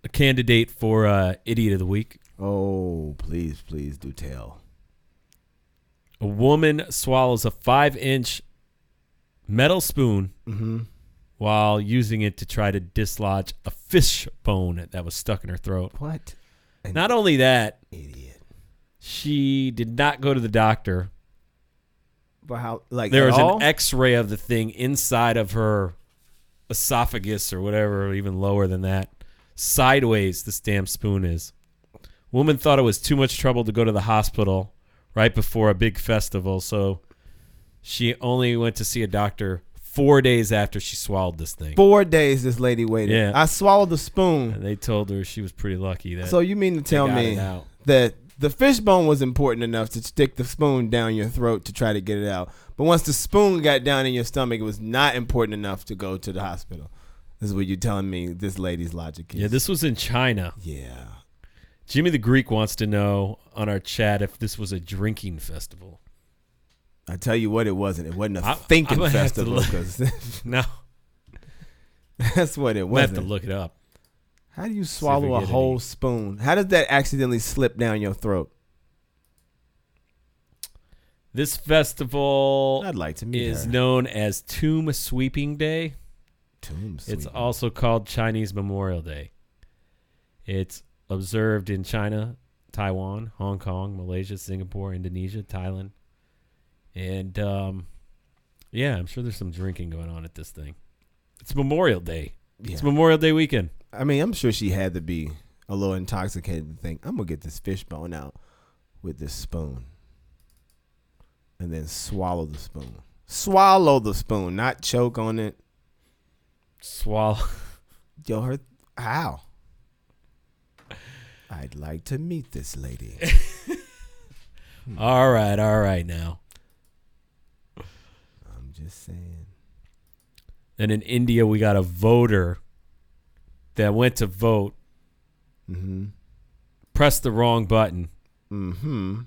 a candidate for Idiot of the Week. Oh, please do tell. A woman swallows a 5-inch metal spoon while using it to try to dislodge a fish bone that was stuck in her throat. What? Not only that, Idiot. she did not go to the doctor. But how? Like, There at was all? an X-ray of the thing inside of her esophagus or whatever, or even lower than that. Sideways, this damn spoon is. Woman thought it was too much trouble to go to the hospital right before a big festival, so she only went to see a doctor 4 days after she swallowed this thing. 4 days this lady waited. Yeah. I swallowed the spoon. And they told her she was pretty lucky that. So you mean to tell got me it out. that The fishbone was important enough to stick the spoon down your throat to try to get it out. But once the spoon got down in your stomach, it was not important enough to go to the hospital. This is what you're telling me this lady's logic is. Yeah, this was in China. Yeah. Jimmy the Greek wants to know on our chat if this was a drinking festival. I tell you what, it wasn't. It wasn't a thinking festival. No. That's what it I wasn't. have to look it up. How do you swallow a whole spoon? How does that accidentally slip down your throat? This festival I'd like to meet is her. known as Tomb Sweeping Day. Tomb It's sweeping. also called Chinese Memorial Day. It's observed in China, Taiwan, Hong Kong, Malaysia, Singapore, Indonesia, Thailand. And, yeah, I'm sure there's some drinking going on at this thing. It's Memorial Day. Yeah. It's Memorial Day weekend. I mean, I'm sure she had to be a little intoxicated to think, I'm going to get this fishbone out with this spoon. And then swallow the spoon. Swallow the spoon, not choke on it. Swallow. Yo, how? I'd like to meet this lady. All right now. I'm just saying. And in India, we got a voter that went to vote, pressed the wrong button. And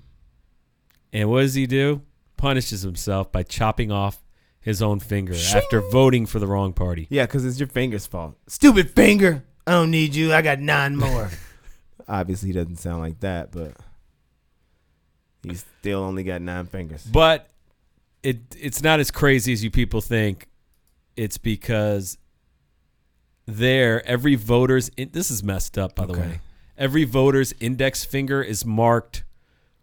what does he do? Punishes himself by chopping off his own finger after voting for the wrong party. Yeah, because it's your finger's fault. Stupid finger. I don't need you. I got 9 more. Obviously, he doesn't sound like that, but he's still only got 9 fingers. But it's not as crazy as you people think. It's because every voter's this is messed up, by the way. Every voter's index finger is marked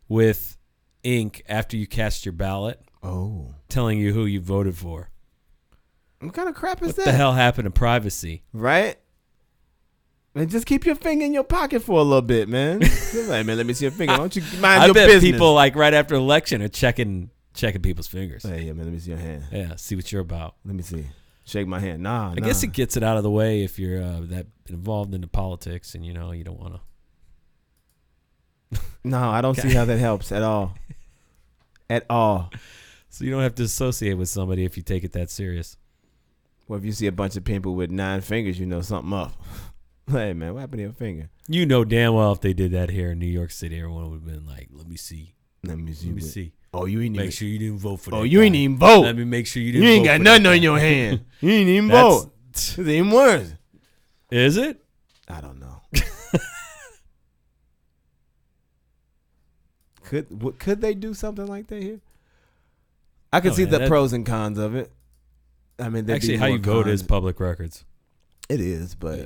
with ink after you cast your ballot. Oh. Telling you who you voted for. What kind of crap is that? What the hell happened to privacy? Right? And just keep your finger in your pocket for a little bit, man. Like, man, let me see your finger. Why don't you mind your business? I bet people like right after election are checking people's fingers. Hey, yeah, man, let me see your hand. Yeah, see what you're about. Let me see. Shake my hand. Nah, I guess it gets it out of the way if you're that involved into politics and you don't want to. No, I don't see how that helps at all. At all. So you don't have to associate with somebody if you take it that serious. Well, if you see a bunch of people with 9 fingers, you know something up. Hey, man, what happened to your finger? You know damn well if they did that here in New York City, everyone would have been like, let me see. Let me see. Oh, you ain't make sure you didn't vote for that. Oh, you ain't even vote. Let me make sure you didn't vote. You ain't got nothing on your hand. You ain't even vote. It's even worse. Is it? I don't know. Could they do something like that here? I can see the pros and cons of it. I mean, actually, how you vote is public records. It is, but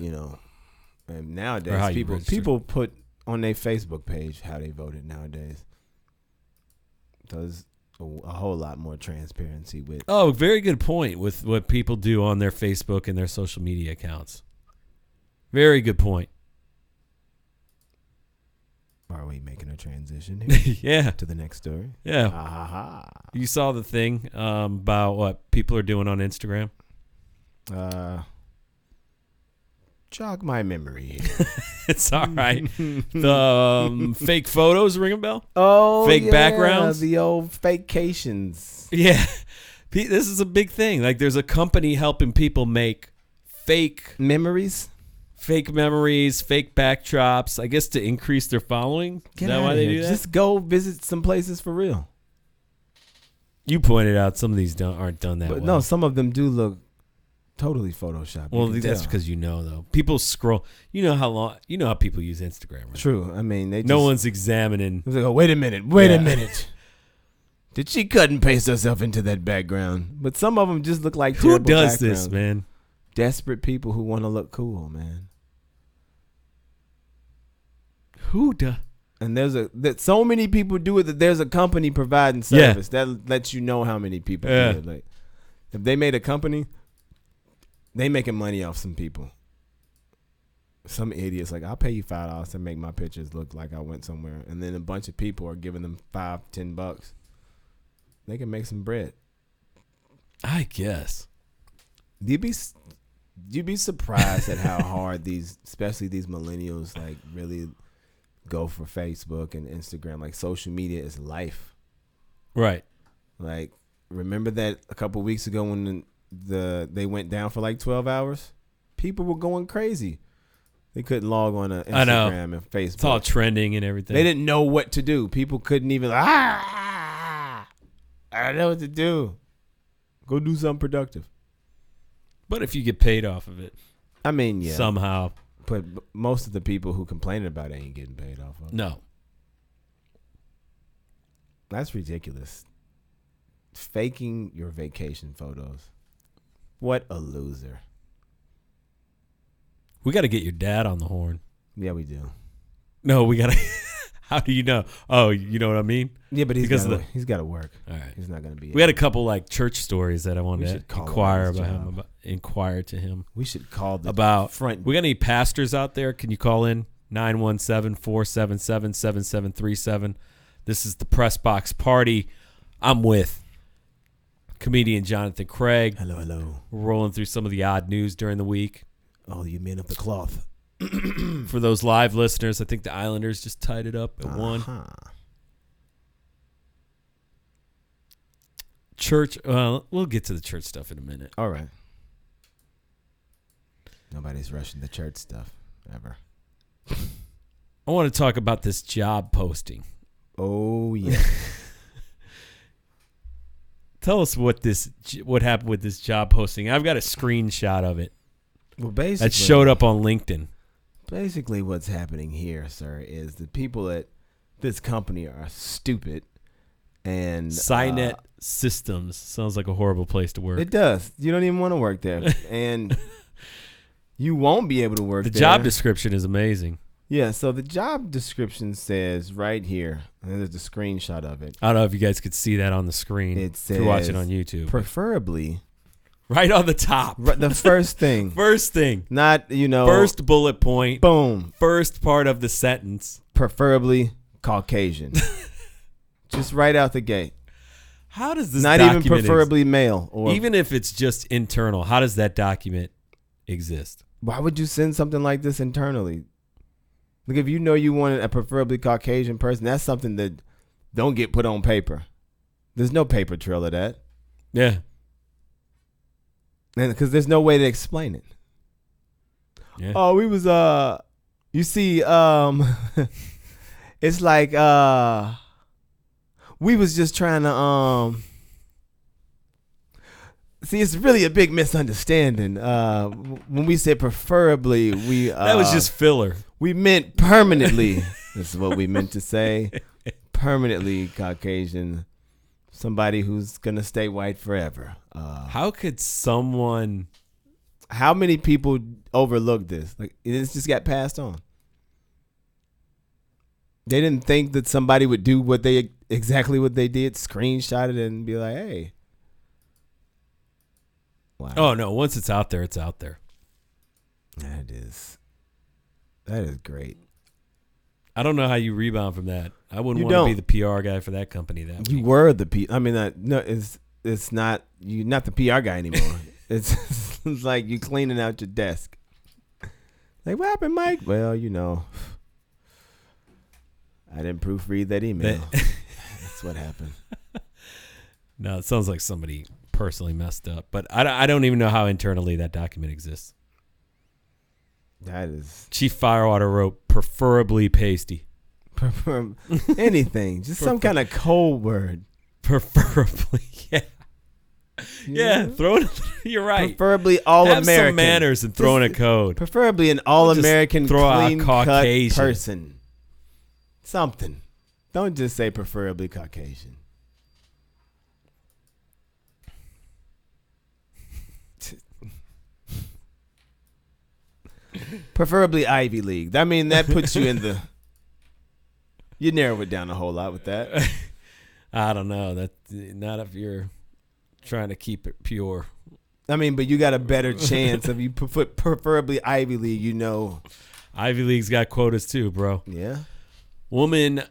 and nowadays people put on their Facebook page how they voted nowadays. There's a whole lot more transparency with. Oh, very good point with what people do on their Facebook and their social media accounts. Very good point. Are we making a transition here? Yeah. To the next story? Yeah. You saw the thing about what people are doing on Instagram? Jog my memory. It's all right. The fake photos ring a bell? Oh, fake backgrounds? The old fakeations. Yeah. This is a big thing. Like there's a company helping people make fake memories. Fake memories, fake backdrops, I guess to increase their following. Is that why they do that? Just go visit some places for real. You pointed out some of these aren't done that well. No, some of them do look totally photoshopped. Well, that's because though. People scroll. You know how people use Instagram, right? True. I mean, no one's examining. It's like, oh, wait a minute. Wait a minute. Did she cut and paste herself into that background? But some of them just look like Who terrible does backgrounds. this, man? Desperate people who want to look cool, man. Who does? And so many people do it that there's a company providing service that lets you know how many people do it. Like, if they made a company, they making money off some people. Some idiots like, I'll pay you $5 to make my pictures look like I went somewhere, and then a bunch of people are giving them $5-10. They can make some bread. I guess. You'd be surprised at how hard especially these millennials, like really go for Facebook and Instagram. Like, social media is life. Right. Like, remember that a couple weeks ago when they went down for like 12 hours? People were going crazy. They couldn't log on to Instagram and Facebook. It's all trending and everything. They didn't know what to do. People couldn't even, I don't know what to do. Go do something productive. But if you get paid off of it. I mean, yeah. Somehow. But most of the people who complaining about it ain't getting paid off of it. No. That's ridiculous. Faking your vacation photos. What a loser. We got to get your dad on the horn. Yeah, we do. No, we got to. How do you know? Oh, you know what I mean? Yeah, but he's got to work. All right. He's not going to be. We had a couple like church stories that I wanted to inquire to him. We should call front. We got any pastors out there? Can you call in 917-477-7737? This is the Press Box Party. I'm with comedian Jonathan Craig. Hello. We're rolling through some of the odd news during the week. Oh, you men of the cloth. For those live listeners, I think the Islanders just tied it up at 1. Church. We'll get to the church stuff in a minute. All right. Nobody's rushing the church stuff ever. I want to talk about this job posting. Oh yeah. Tell us what happened with this job posting. I've got a screenshot of it. Well, basically, that showed up on LinkedIn. Basically, what's happening here, sir, is the people at this company are stupid. And Cynet Systems sounds like a horrible place to work. It does. You don't even want to work there, and you won't be able to work there. The job description is amazing. Yeah, so the job description says right here, and there's a screenshot of it. I don't know if you guys could see that on the screen. It says, if you're watching on YouTube. Preferably. Right on the top. The first thing. First thing. Not, First bullet point. Boom. First part of the sentence. Preferably Caucasian. Just right out the gate. How does this Not even preferably male. Or even if it's just internal, how does that document exist? Why would you send something like this internally? Look, if you know you wanted a preferably Caucasian person, that's something that don't get put on paper. There's no paper trail of that. Yeah. And because there's no way to explain it. Yeah. Oh, we was you see, it's like we was just trying to see, it's really a big misunderstanding. When we said preferably, we that was just filler. We meant permanently. This is what we meant to say. Permanently Caucasian. Somebody who's gonna stay white forever. How could someone? How many people overlooked this? Like, it's just got passed on. They didn't think that somebody would do exactly what they did, screenshot it, and be like, "Hey." Wow. Oh no! Once it's out there, it's out there. That is great. I don't know how you rebound from that. I wouldn't want to be the PR guy for that company. You were the PR. I mean, no, it's not. You're not the PR guy anymore. it's like you cleaning out your desk. Like, what happened, Mike? Well, I didn't proofread that email. That's what happened. No, it sounds like somebody personally messed up. But I don't even know how internally that document exists. That is. Chief Firewater wrote preferably pasty. Anything. Just some kind of code word. Preferably, yeah. Yeah, throw it. You're right. Preferably all-American. Have some manners and throw in a code. Preferably an all-American clean-cut person. Something. Don't just say preferably Caucasian. Preferably Ivy League. I mean, that puts you in the... You narrow it down a whole lot with that. I don't know. That not if you're trying to keep it pure. I mean, but you got a better chance if you put preferably Ivy League, Ivy League's got quotas too, bro. Yeah. Woman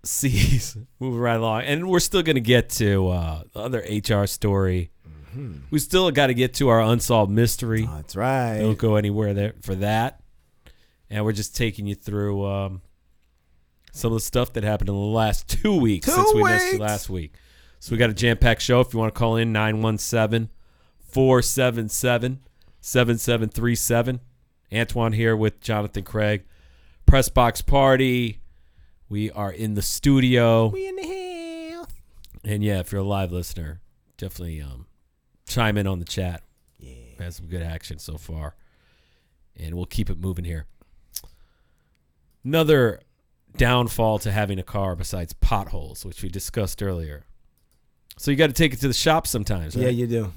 sees, moving right along. And we're still going to get to the other HR story. Mm-hmm. We still got to get to our unsolved mystery. Oh, that's right. Don't go anywhere there for that. And we're just taking you through some of the stuff that happened in the last 2 weeks since we missed you last week. So we got a jam-packed show. If you want to call in, 917-477-7737. Antoine here with Jonathan Craig. Press Box Party. We are in the studio. We in the house. And yeah, if you're a live listener, definitely chime in on the chat. Yeah. Had some good action so far. And we'll keep it moving here. Another downfall to having a car besides potholes, which we discussed earlier. So you got to take it to the shop sometimes, right? Yeah, you do.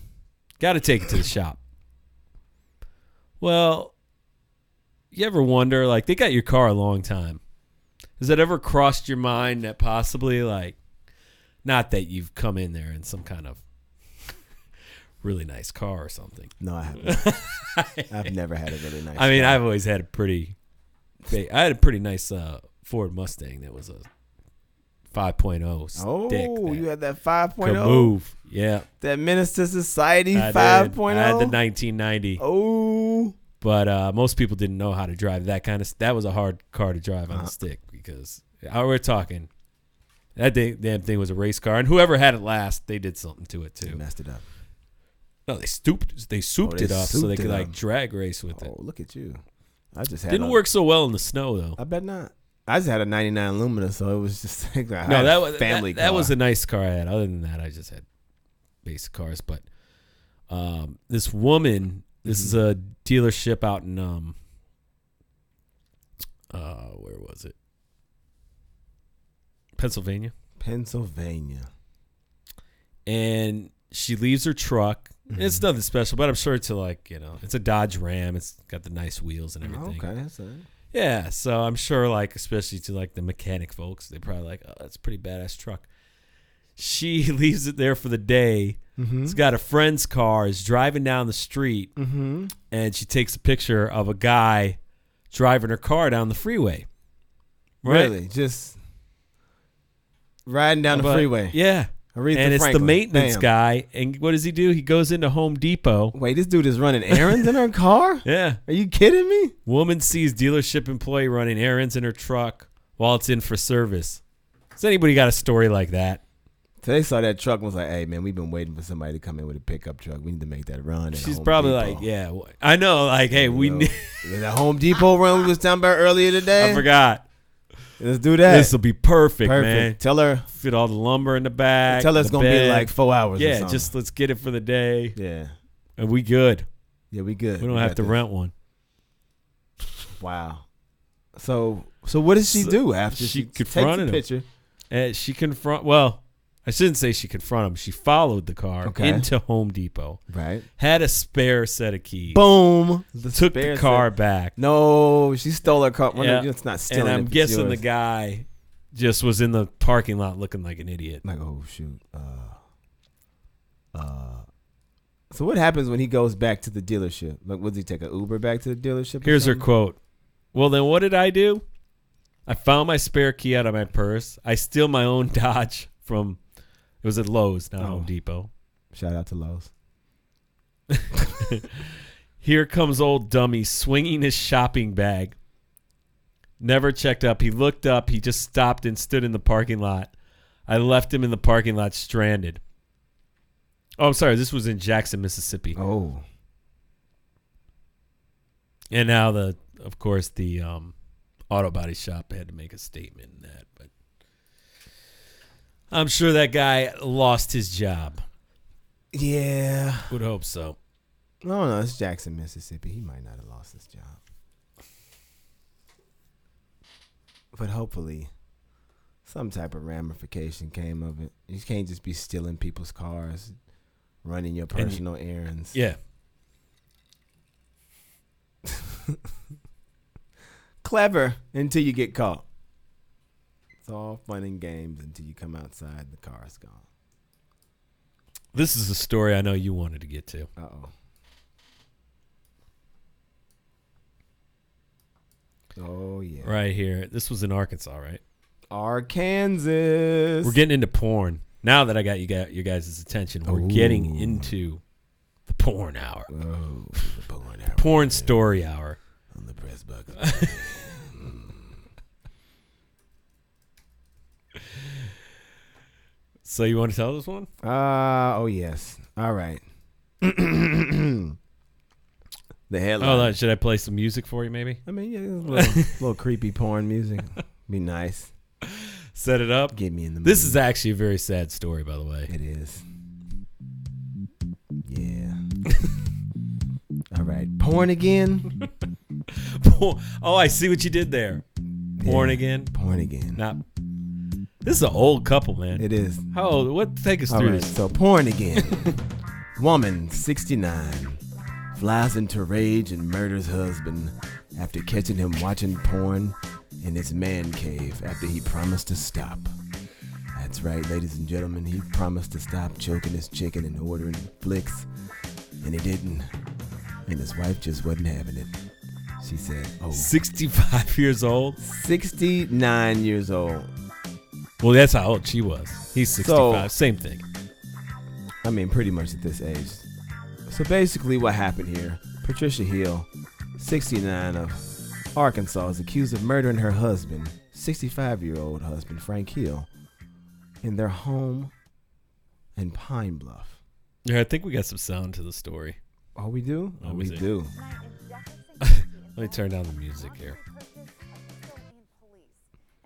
Got to take it to the shop. Well, you ever wonder, like, they got your car a long time. Has that ever crossed your mind that possibly, like, not that you've come in there in some kind of really nice car or something? No, I haven't. I've never had a really nice car. I mean, I've always had a pretty nice Ford Mustang that was a 5.0 stick. Oh, you had that 5.0? Could move, yeah. That Minister Society 5.0? I had the 1990. Oh. But most people didn't know how to drive that kind of. That was a hard car to drive on a stick because we're talking. That damn thing was a race car, and whoever had it last, they did something to it too. They messed it up. No, they souped it up so they could like drag race with it. Oh, look at you! I just had didn't work so well in the snow though. I bet not. I just had a '99 Lumina, so it was just like that was family car. That was a nice car I had. Other than that, I just had basic cars. But this woman. This is a dealership out in where was it? Pennsylvania. And she leaves her truck. Mm-hmm. It's nothing special, but I'm sure it's it's a Dodge Ram. It's got the nice wheels and everything. Okay, that's it. Yeah, so I'm sure especially to the mechanic folks, they're probably oh, that's a pretty badass truck. She leaves it there for the day. Mm-hmm. It's got a friend's car, is driving down the street, and she takes a picture of a guy driving her car down the freeway. Right? Really? Just riding down the freeway? Yeah. And it's the maintenance guy. And what does he do? He goes into Home Depot. Wait, this dude is running errands in her car? Yeah. Are you kidding me? Woman sees dealership employee running errands in her truck while it's in for service. Has anybody got a story like that? So they saw that truck and was like, hey, man, we've been waiting for somebody to come in with a pickup truck. We need to make that run. She's probably like, yeah, I know. Like, hey, we need that Home Depot run we was talking about earlier today. I forgot. Let's do that. This will be perfect, man. Tell her. Fit all the lumber in the back. Tell her it's going to be like 4 hours or something. Just let's get it for the day. Yeah. And we good. Yeah, we good. We don't have to rent one. Wow. So what does she do after she confronted takes the picture? Well, I shouldn't say she confronted him. She followed the car into Home Depot. Right. Had a spare set of keys. Boom. Took the car back. No, she stole her car. Well, yeah. It's not stealing. And I'm guessing the guy just was in the parking lot looking like an idiot. Like, oh, shoot. So what happens when he goes back to the dealership? Like, does he take an Uber back to the dealership? Here's her quote. Well, then what did I do? I found my spare key out of my purse. I steal my own Dodge from... It was at Lowe's, not Home Depot. Shout out to Lowe's. Here comes old dummy swinging his shopping bag. Never checked up. He looked up. He just stopped and stood in the parking lot. I left him in the parking lot stranded. Oh, I'm sorry. This was in Jackson, Mississippi. Oh. And now, of course, the auto body shop had to make a statement in that. But I'm sure that guy lost his job. Yeah. Would hope so. No, it's Jackson, Mississippi. He might not have lost his job. But hopefully some type of ramification came of it. You can't just be stealing people's cars, running your personal errands. Yeah. Clever until you get caught. It's all fun and games until you come outside and the car's gone. This is a story I know you wanted to get to. Uh-oh. Oh, yeah. Right here. This was in Arkansas, right? Arkansas. We're getting into porn. Now that I got your guys' attention, we're getting into the porn hour. Oh, the porn hour. Porn story hour. On the press bucket. So you want to tell this one? Oh yes. All right. The headline. Hold on. Should I play some music for you, maybe? I mean, yeah, a little creepy porn music. Be nice. Set it up. Get me in the mood. This is actually a very sad story, by the way. It is. Yeah. All right. Porn again? Oh, I see what you did there. Porn again? Porn again. Not. This is an old couple, man. It is. How old? What? Take us All through right, this. so porn again. Woman, 69, flies into rage and murders husband after catching him watching porn in his man cave after he promised to stop. That's right, ladies and gentlemen. He promised to stop choking his chicken and ordering flicks, and he didn't. And his wife just wasn't having it. She said, 65 years old? 69 years old. Well, that's how old she was. He's 65. So, Same thing. I mean, pretty much at this age. So basically what happened here, Patricia Hill, 69 of Arkansas, is accused of murdering her husband, 65-year-old husband, Frank Hill, in their home in Pine Bluff. Yeah, I think we got some sound to the story. Oh, we do? Oh, we do. Let me turn down the music here.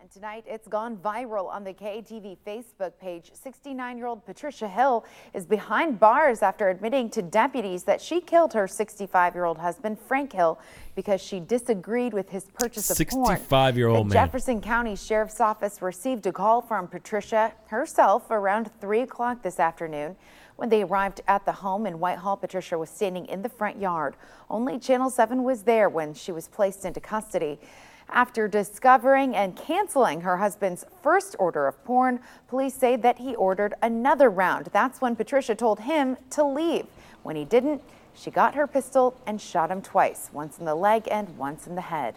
And tonight, it's gone viral on the KATV Facebook page. 69-year-old Patricia Hill is behind bars after admitting to deputies that she killed her 65-year-old husband, Frank Hill, because she disagreed with his purchase of porn. 65-year-old man. The Jefferson County Sheriff's Office received a call from Patricia herself around 3 o'clock this afternoon. When they arrived at the home in Whitehall, Patricia was standing in the front yard. Only Channel 7 was there when she was placed into custody. After discovering and canceling her husband's first order of porn, police say that he ordered another round. That's when Patricia told him to leave. When he didn't, she got her pistol and shot him twice, once in the leg and once in the head.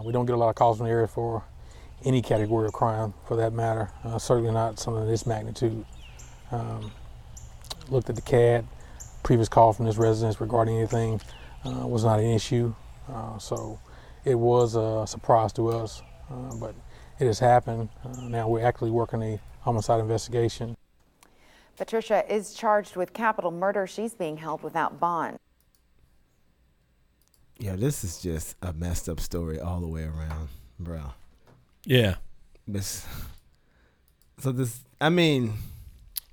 We don't get a lot of calls in the area for any category of crime, for that matter. Certainly not something of this magnitude. Looked at the CAD, previous call from this residence regarding anything was not an issue. So it was a surprise to us, but it has happened. Now we're actually working a homicide investigation. Patricia is charged with capital murder. She's being held without bond. Yeah, this is just a messed up story all the way around, bro. Yeah. I mean,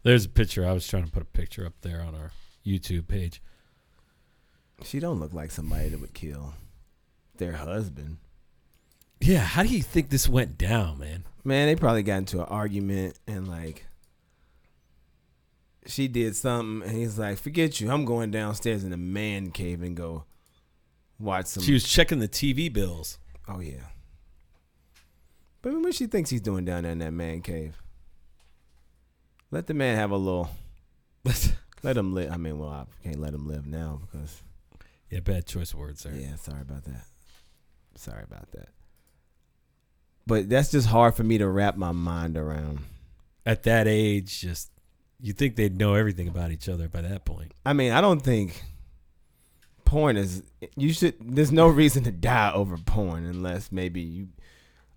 there's a picture. I was trying to put a picture up there on our YouTube page. She don't look like somebody that would kill their husband. Yeah, how do you think this went down, man? Man, they probably got into an argument and like she did something and he's like, forget you, I'm going downstairs in the man cave and go watch some. She was checking the TV bills. Oh yeah. But what she thinks he's doing down there in that man cave? Let the man have a little. Let him live. I mean, well, I can't let him live now because. Yeah, bad choice of words there. Yeah, sorry about that. But that's just hard for me to wrap my mind around. At that age, just you think they'd know everything about each other by that point. I mean, I don't think porn is. There's no reason to die over porn unless maybe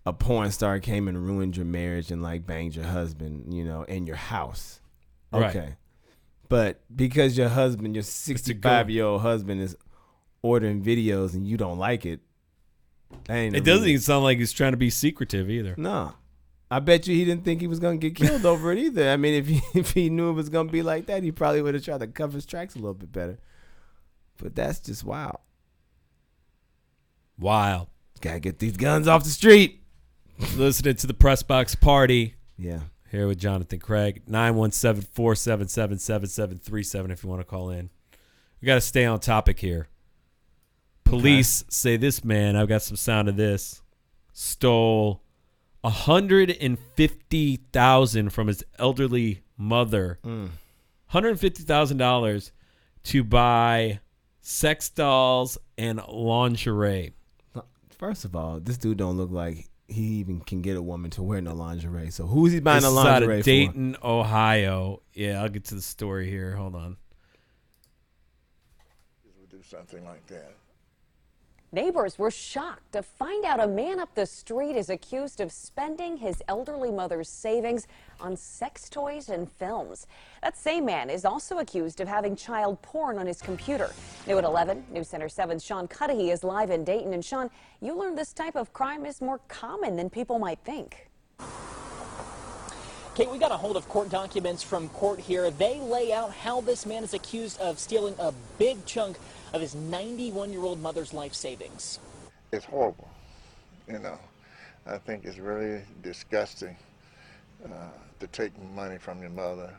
a porn star came and ruined your marriage and like banged your husband, in your house. Okay. Right. But because your husband, your 65-year-old husband is ordering videos and you don't like it, that ain't it doesn't even sound like he's trying to be secretive either. No. I bet you he didn't think he was going to get killed over it either. I mean, if he knew it was going to be like that, he probably would have tried to cover his tracks a little bit better. But that's just wild. Wild. Got to get these guns off the street. Listening to the Press Box Party. Yeah. Here with Jonathan Craig. 917-477-7737 if you want to call in. We got to stay on topic here. Police say this man, I've got some sound of this, stole $150,000 from his elderly mother. $150,000 to buy sex dolls and lingerie. First of all, this dude don't look like he even can get a woman to wear no lingerie. So who's he buying This the is out lingerie of Dayton, Ohio. Yeah, I'll get to the story here. Hold on. Would do something like that. Neighbors were shocked to find out a man up the street is accused of spending his elderly mother's savings on sex toys and films. That same man is also accused of having child porn on his computer. New at 11, News Center 7's Sean Cudahy is live in Dayton. And Sean, you learned this type of crime is more common than people might think. Kate, we got a hold of court documents from court here. They lay out how this man is accused of stealing a big chunk of his 91-year-old mother's life savings. It's horrible, you know. I think it's really disgusting to take money from your mother,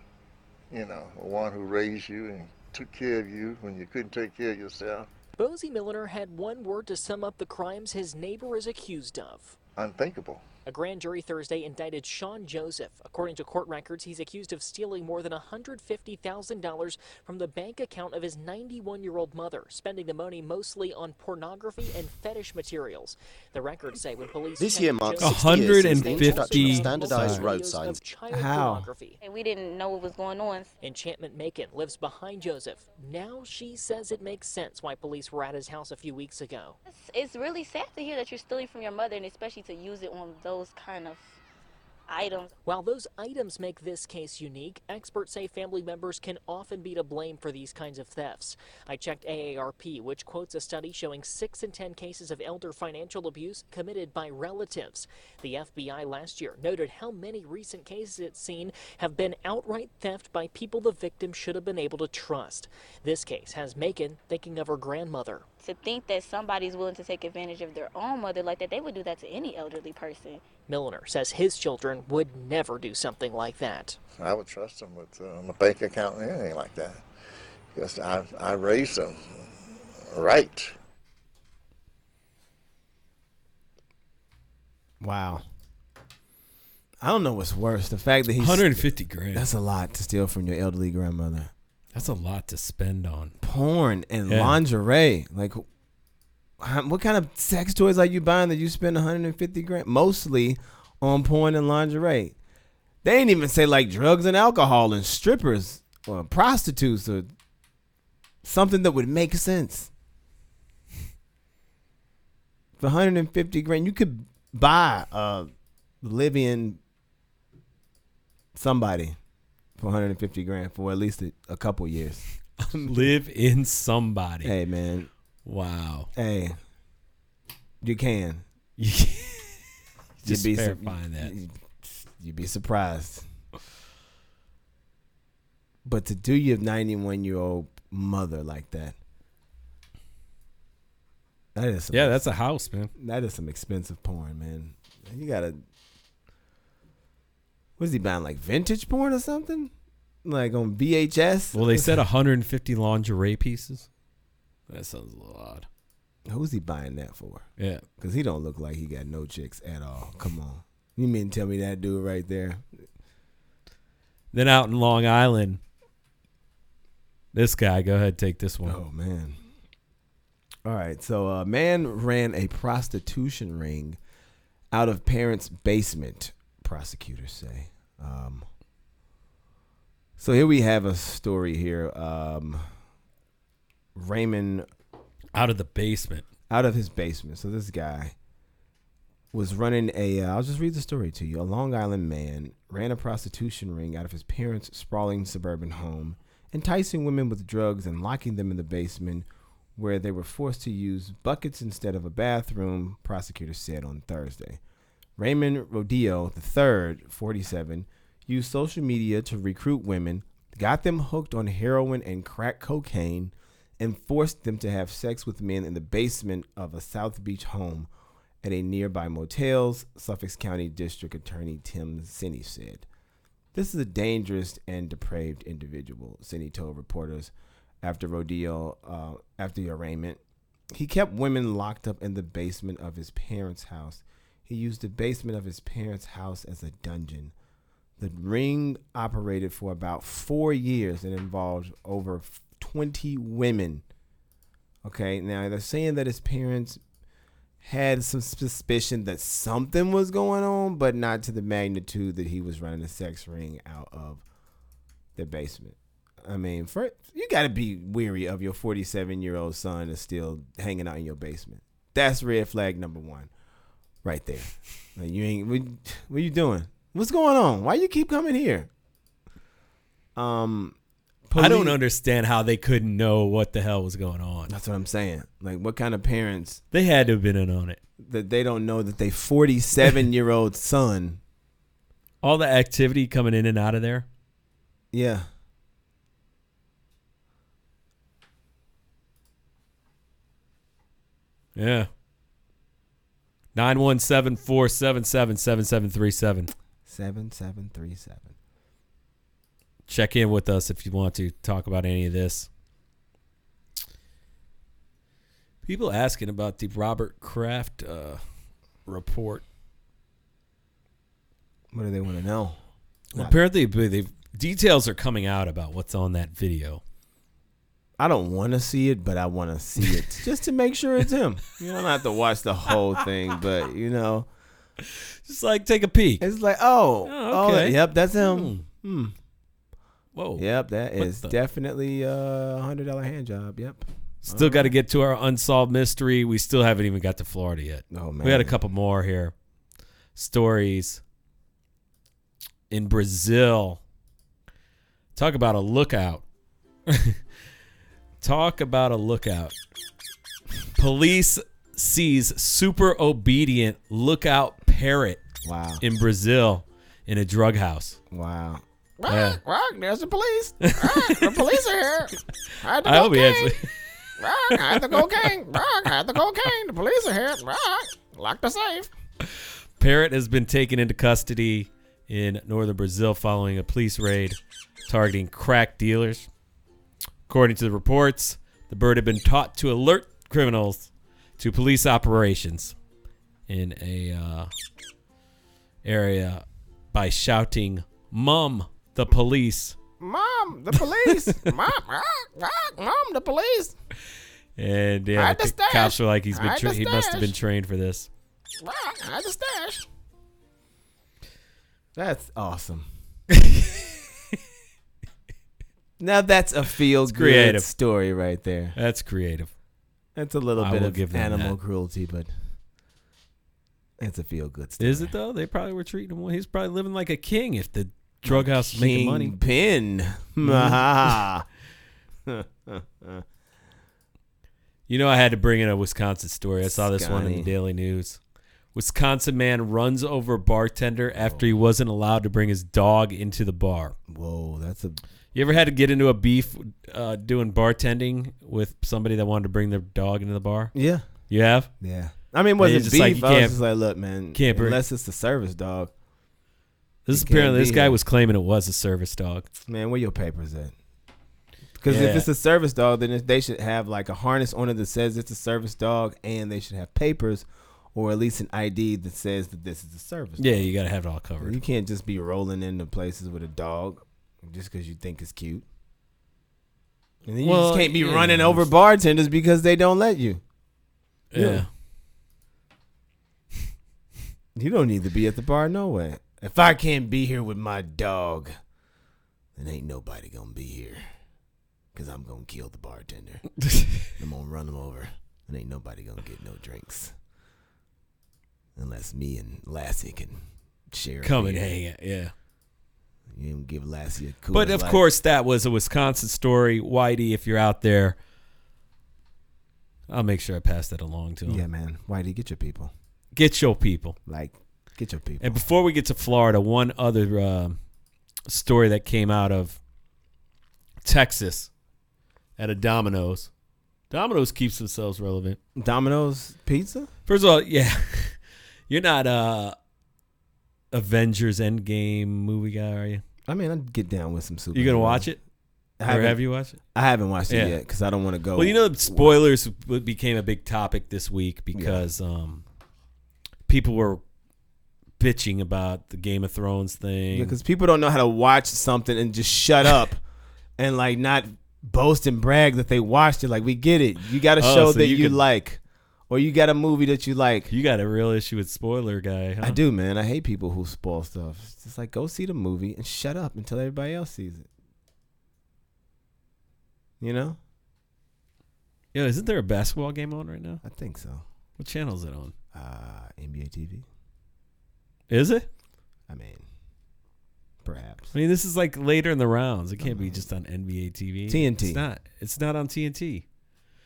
you know, one who raised you and took care of you when you couldn't take care of yourself. Bozie Milliner had one word to sum up the crimes his neighbor is accused of. Unthinkable. A grand jury Thursday indicted Sean Joseph. According to court records, he's accused of stealing more than $150,000 from the bank account of his 91-year-old mother, spending the money mostly on pornography and fetish materials. The records say when police this year marks 60 years since the introduction of standardized road signs. How? We didn't know what was going on. Enchantment Macon lives behind Joseph. Now she says it makes sense why police were at his house a few weeks ago. It's really sad to hear that you're stealing from your mother, and especially to use it on those kind of items. While those items make this case unique, experts say family members can often be to blame for these kinds of thefts. I checked AARP, which quotes a study showing 6 in 10 cases of elder financial abuse committed by relatives. The FBI last year noted how many recent cases it's seen have been outright theft by people the victim should have been able to trust. This case has Macon thinking of her grandmother. To think that somebody's willing to take advantage of their own mother like that, they would do that to any elderly person. Milliner says his children would never do something like that. I would trust them with my bank account and anything like that, because I raised them right. Wow. I don't know what's worse. The fact that he's 150 grand. That's a lot to steal from your elderly grandmother. That's a lot to spend on porn and lingerie. Like, what kind of sex toys are you buying that you spend 150 grand? Mostly on porn and lingerie. They ain't even say like drugs and alcohol and strippers or prostitutes or something that would make sense. For 150 grand, you could buy a Libyan somebody for 150 grand for at least a couple years. Live in somebody. Hey, man. Wow. Hey, you can. Just verifying that. You'd be surprised. But to do your 91-year-old mother like that, that is some that's a house, man. That is some expensive porn, man. You gotta. What is he buying? Like vintage porn or something? Like on VHS? Well, they said 150 lingerie pieces. That sounds a little odd. Who's he buying that for? Yeah. Because he don't look like he got no chicks at all. Come on. You mean tell me that dude right there? Then out in Long Island, this guy, go ahead, take this one. Oh, man. All right. So a man ran a prostitution ring out of parents' basement, prosecutors say. So here we have a story here. Raymond, out of the basement. Out of his basement. So this guy was running I'll just read the story to you. A Long Island man ran a prostitution ring out of his parents' sprawling suburban home, enticing women with drugs and locking them in the basement where they were forced to use buckets instead of a bathroom, prosecutors said on Thursday. Raymond Rodillo III, 47, used social media to recruit women, got them hooked on heroin and crack cocaine, and forced them to have sex with men in the basement of a South Beach home at a nearby motels, Suffolk County District Attorney Tim Sinney said. This is a dangerous and depraved individual, Sinney told reporters after Rodillo, after the arraignment. He kept women locked up in the basement of his parents' house. He used the basement of his parents' house as a dungeon. The ring operated for about 4 years and involved over 20 women. Okay, now they're saying that his parents had some suspicion that something was going on, but not to the magnitude that he was running a sex ring out of their basement. I mean, you got to be weary of your 47-year-old son is still hanging out in your basement. That's red flag number 1, right there. Like, you ain't. What are you doing? What's going on? Why you keep coming here? I don't understand how they couldn't know what the hell was going on. That's what I'm saying. Like, what kind of parents? They had to have been in on it. That they don't know that they 47-year-old son. All the activity coming in and out of there. Yeah. Yeah. 917-477-7737. 7737. Check in with us if you want to talk about any of this. People asking about the Robert Kraft report. What do they want to know? Well, apparently, the details are coming out about what's on that video. I don't want to see it, but I want to see it just to make sure it's him. You don't have to watch the whole thing, but just like take a peek. It's like, okay. Yep, that's him. Whoa. Yep, that is definitely a $100 hand job. Yep. Still got to get to our unsolved mystery. We still haven't even got to Florida yet. Oh, man. We had a couple more here. Stories in Brazil. Talk about a lookout. Talk about a lookout. Police sees super obedient lookout parrot. Wow. In Brazil in a drug house. Wow. Yeah. There's the police. The police are here. I hope he actually. Hide the cocaine. Hide the cocaine. The police are here. Lock the safe. Parrot has been taken into custody in northern Brazil following a police raid targeting crack dealers. According to the reports, the bird had been taught to alert criminals to police operations in a area by shouting, "Mom, the police." Mom, the police. Mom, the police. And yeah, the cops are like, he must have been trained for this. Hide the stash. That's awesome. Now that's a feel-good story right there. That's creative. That's a little bit of animal cruelty, but it's a feel-good story. Is it though? They probably were treating him well. He's probably living like a king if the drug house is making money. Pin. I had to bring in a Wisconsin story. I saw this one in the Daily News. Wisconsin man runs over bartender after he wasn't allowed to bring his dog into the bar. Whoa, that's a... You ever had to get into a beef doing bartending with somebody that wanted to bring their dog into the bar? Yeah. You have? Yeah. I mean, it wasn't beef. Like, I was just like, look, man, unless it's the service dog. This guy was claiming it was a service dog. Man, where your papers at? Because if it's a service dog, then they should have like a harness on it that says it's a service dog, and they should have papers or at least an ID that says that this is a service dog. Yeah, you got to have it all covered. You can't just be rolling into places with a dog just because you think it's cute. And then you just can't be running over bartenders because they don't let you. Yeah. You don't need to be at the bar no way. If I can't be here with my dog, then ain't nobody going to be here. Because I'm going to kill the bartender. I'm going to run him over. And ain't nobody going to get no drinks. Unless me and Lassie can share. Come and hang it, yeah. You don't give Lassie a cool. But of course, that was a Wisconsin story. Whitey, if you're out there, I'll make sure I pass that along to him. Yeah, man. Whitey, get your people. Get your people. Get your people. And before we get to Florida, one other story that came out of Texas at a Domino's. Domino's keeps themselves relevant. Domino's Pizza? First of all, yeah. You're not a Avengers Endgame movie guy, are you? I mean, I'd get down with some superheroes. You going to watch it? Or have you watched it? I haven't watched it yet because I don't want to go. Well, spoilers became a big topic this week because people were bitching about the Game of Thrones thing. Yeah, because people don't know how to watch something and just shut up and not boast and brag that they watched it. Like, we get it. You got to show that you like, or you got a movie that you like. You got a real issue with spoiler guy, huh? I do, man. I hate people who spoil stuff. It's just like, go see the movie and shut up until everybody else sees it. You know? Yeah, isn't there a basketball game on right now? I think so. What channel is it on? NBA TV. Is it? I mean, perhaps. I mean, this is like later in the rounds. It can't be just on NBA TV. TNT. It's not. It's not on TNT.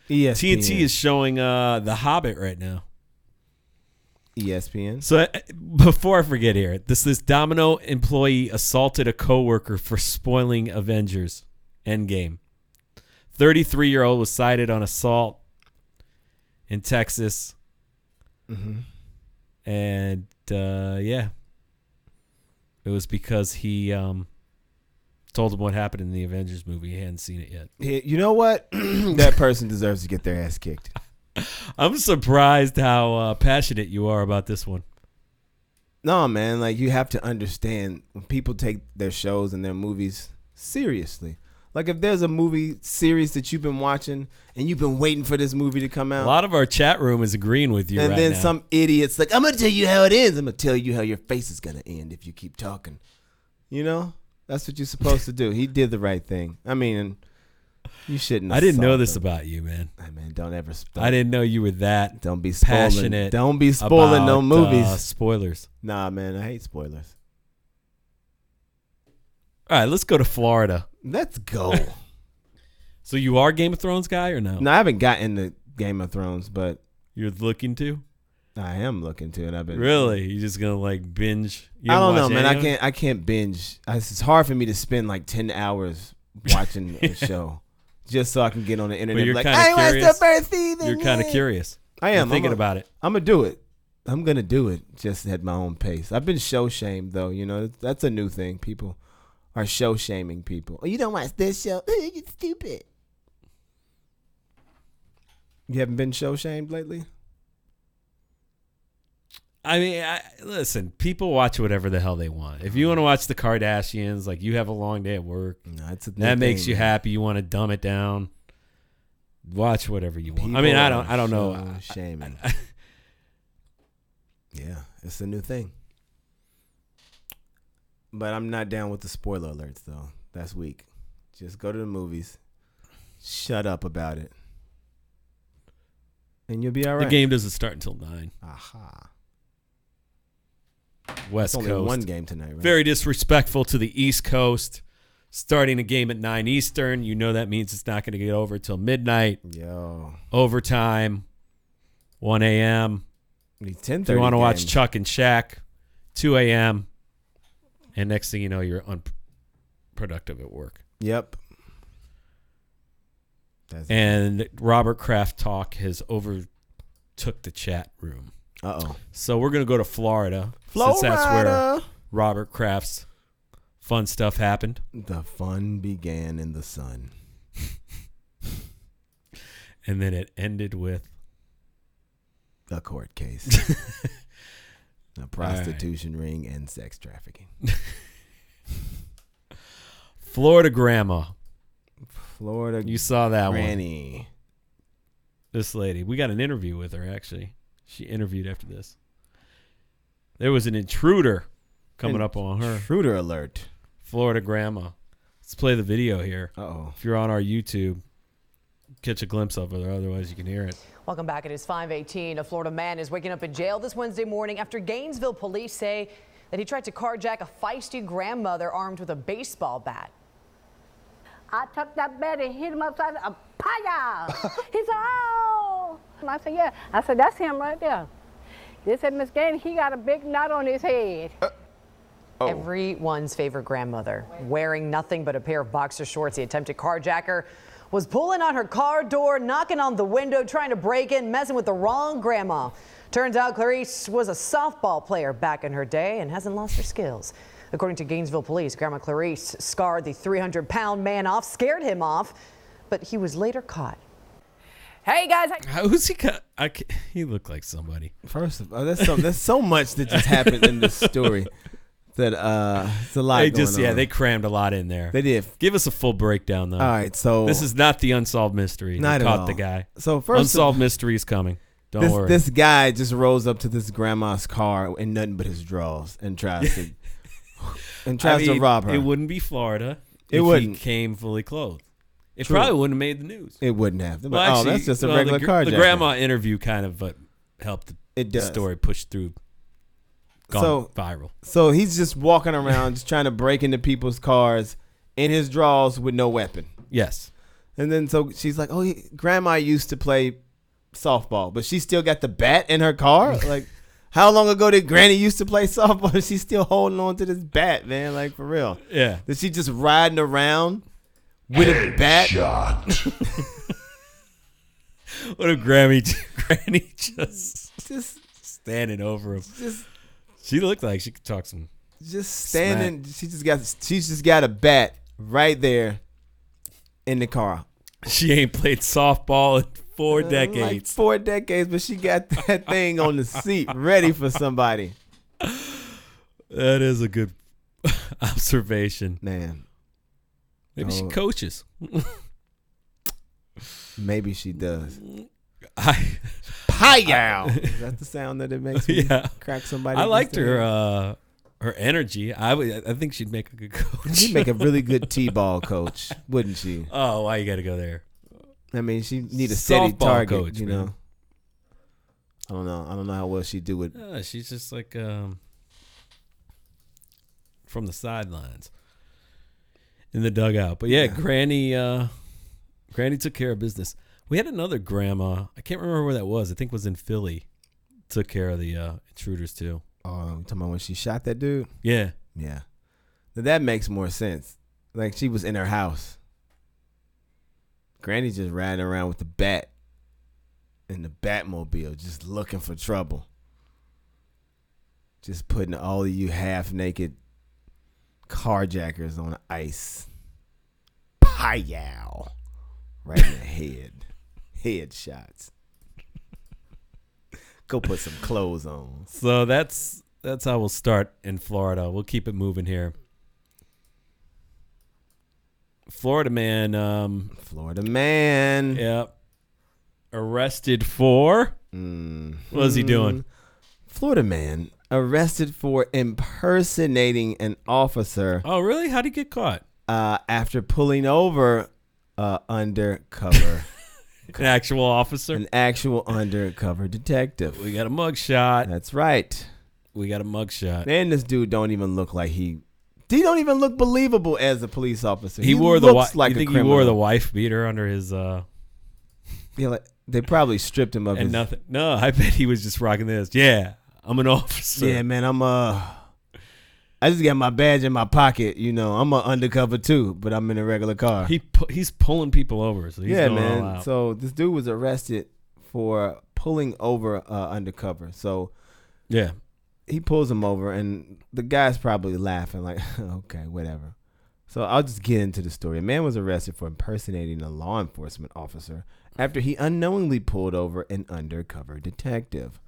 ESPN. TNT is showing The Hobbit right now. ESPN. So before I forget here, this Domino employee assaulted a coworker for spoiling Avengers Endgame. 33-year-old was cited on assault in Texas. Mm-hmm. And yeah, it was because he told him what happened in the Avengers movie. He hadn't seen it yet. You know what? That person deserves to get their ass kicked. I'm surprised how passionate you are about this one. No, man. Like, you have to understand when people take their shows and their movies seriously. Like, if there's a movie series that you've been watching and you've been waiting for this movie to come out. A lot of our chat room is agreeing with you and right then now. some idiot's like, I'm going to tell you how it ends. I'm going to tell you how your face is going to end if you keep talking. You know? That's what you're supposed to do. He did the right thing. I mean, you shouldn't. I didn't know this him. about you, man. Hey, man, don't ever. I didn't know you were that. Don't be spoiling. Passionate. Don't be spoiling about, no movies. Spoilers. Nah, man, I hate spoilers. All right, let's go to Florida. Let's go. So you are Game of Thrones guy or no? No, I haven't gotten to Game of Thrones, but you're looking to. I am looking to it. I've been really. You're just gonna like binge. I don't know, man. I can't binge. It's hard for me to spend like 10 hours watching a show just so I can get on the internet. But you're like, kind I of watched curious. the first season. You're kind of curious. I am. You're thinking about it. I'm gonna do it. I'm gonna do it just at my own pace. I've been show shamed though. You know, that's a new thing. People are show shaming people. Oh, you don't watch this show? You're stupid. You haven't been show shamed lately? I mean, listen, people watch whatever the hell they want. If you want to watch the Kardashians, like you have a long day at work, that makes you happy. You want to dumb it down. Watch whatever you want. People I mean, I don't know. Shaming. Yeah, it's a new thing. But I'm not down with the spoiler alerts though. That's weak. Just go to the movies. Shut up about it. And you'll be all right. The game doesn't start until 9. Aha. West It's Coast. only one game tonight, right? Very disrespectful to the East Coast. Starting a game at 9 Eastern. You know that means it's not going to get over till midnight. Yo. Overtime. 1 a.m. If you want to watch Chuck and Shaq, 2 a.m. And next thing you know, you're unproductive at work. Yep. And Robert Kraft Talk has overtook the chat room. Uh-oh. So we're going to go to Florida. Since that's where Robert Kraft's fun stuff happened. The fun began in the sun. And then it ended with a court case. A prostitution ring and sex trafficking. Florida grandma. Florida. You saw that granny. one. This lady. We got an interview with her, actually. She interviewed after this. There was an intruder coming up on her. Intruder alert. Florida grandma. Let's play the video here. Uh-oh. If you're on our YouTube, catch a glimpse of it. Otherwise, you can hear it. Welcome back. It is 5:18. A Florida man is waking up in jail this Wednesday morning after Gainesville police say that he tried to carjack a feisty grandmother armed with a baseball bat. I took that bat and hit him upside the paya. He said, oh. And I said, yeah. I said, that's him right there. They said, Miss Gaines, he got a big knot on his head. Everyone's favorite grandmother, wearing nothing but a pair of boxer shorts. The attempted carjacker was pulling on her car door, knocking on the window, trying to break in, messing with the wrong grandma. Turns out Clarice was a softball player back in her day and hasn't lost her skills. According to Gainesville police, Grandma Clarice scarred the 300-pound man off, scared him off, but he was later caught. Hey guys, Who's he? He looked like somebody. First of all, there's so much that just happened in this story that it's a lot. They crammed a lot in there. They did. Give us a full breakdown though. All right, so this is not the unsolved mystery. Not They at caught all. the guy. So first, unsolved mystery is coming. Don't worry. This guy just rolls up to this grandma's car in nothing but his drawers and tries to to rob her. It wouldn't be Florida. It if wouldn't. He came fully clothed. It True. Probably wouldn't have made the news. It wouldn't have. Well, actually, that's just a regular carjacking. The grandma interview kind of help It the does. story push through. Gone viral. So he's just walking around, just trying to break into people's cars in his drawers with no weapon. Yes. And then so she's like, "Oh, Grandma used to play softball, but she still got the bat in her car." Like, how long ago did Granny used to play softball? She's still holding on to this bat, man. Like, for real. Yeah. Is she just riding around with a bat? What if Granny just standing over him? She looked like she could talk some. Just standing. She's just got a bat right there in the car. She ain't played softball in 4 decades. Like 4 decades, but she got that thing on the seat ready for somebody. That is a good observation. Man. Maybe she coaches. Maybe she does. Hi-yow. Is that the sound that it makes me crack somebody? I liked her energy. I think she'd make a good coach. She'd make a really good T-ball coach, wouldn't she? Oh, why you got to go there? I mean, she need a steady Softball target, coach, you man. know. I don't know how well she'd do it. She's just like from the sidelines in the dugout. But yeah, Granny took care of business. We had another grandma. I can't remember where that was. I think it was in Philly. Took care of the intruders too. Oh, you talking about when she shot that dude? Yeah. Yeah. Now that makes more sense. Like, she was in her house. Granny just riding around with the bat in the Batmobile, just looking for trouble. Just putting all of you half-naked carjackers on ice. Pow! Right in the head. Headshots. Go put some clothes on. So that's how we'll start in Florida. We'll keep it moving here. Florida man. Yep. Arrested for. What was he doing? Florida man arrested for impersonating an officer. Oh, really? How'd he get caught? After pulling over undercover. An actual officer? An actual undercover detective. We got a mugshot. That's right. We got a mugshot. And this dude don't even look like he don't even look believable as a police officer. He wore the like you think a he criminal. wore the wife beater under his Yeah, like, they probably stripped him of and his nothing. No, I bet he was just rocking this. Yeah, I'm an officer. Yeah, man, I just got my badge in my pocket, you know. I'm an undercover too, but I'm in a regular car. He's pulling people over. So he's going all man. out. So this dude was arrested for pulling over undercover. So yeah, he pulls him over, and the guy's probably laughing like, okay, whatever. So I'll just get into the story. A man was arrested for impersonating a law enforcement officer after he unknowingly pulled over an undercover detective.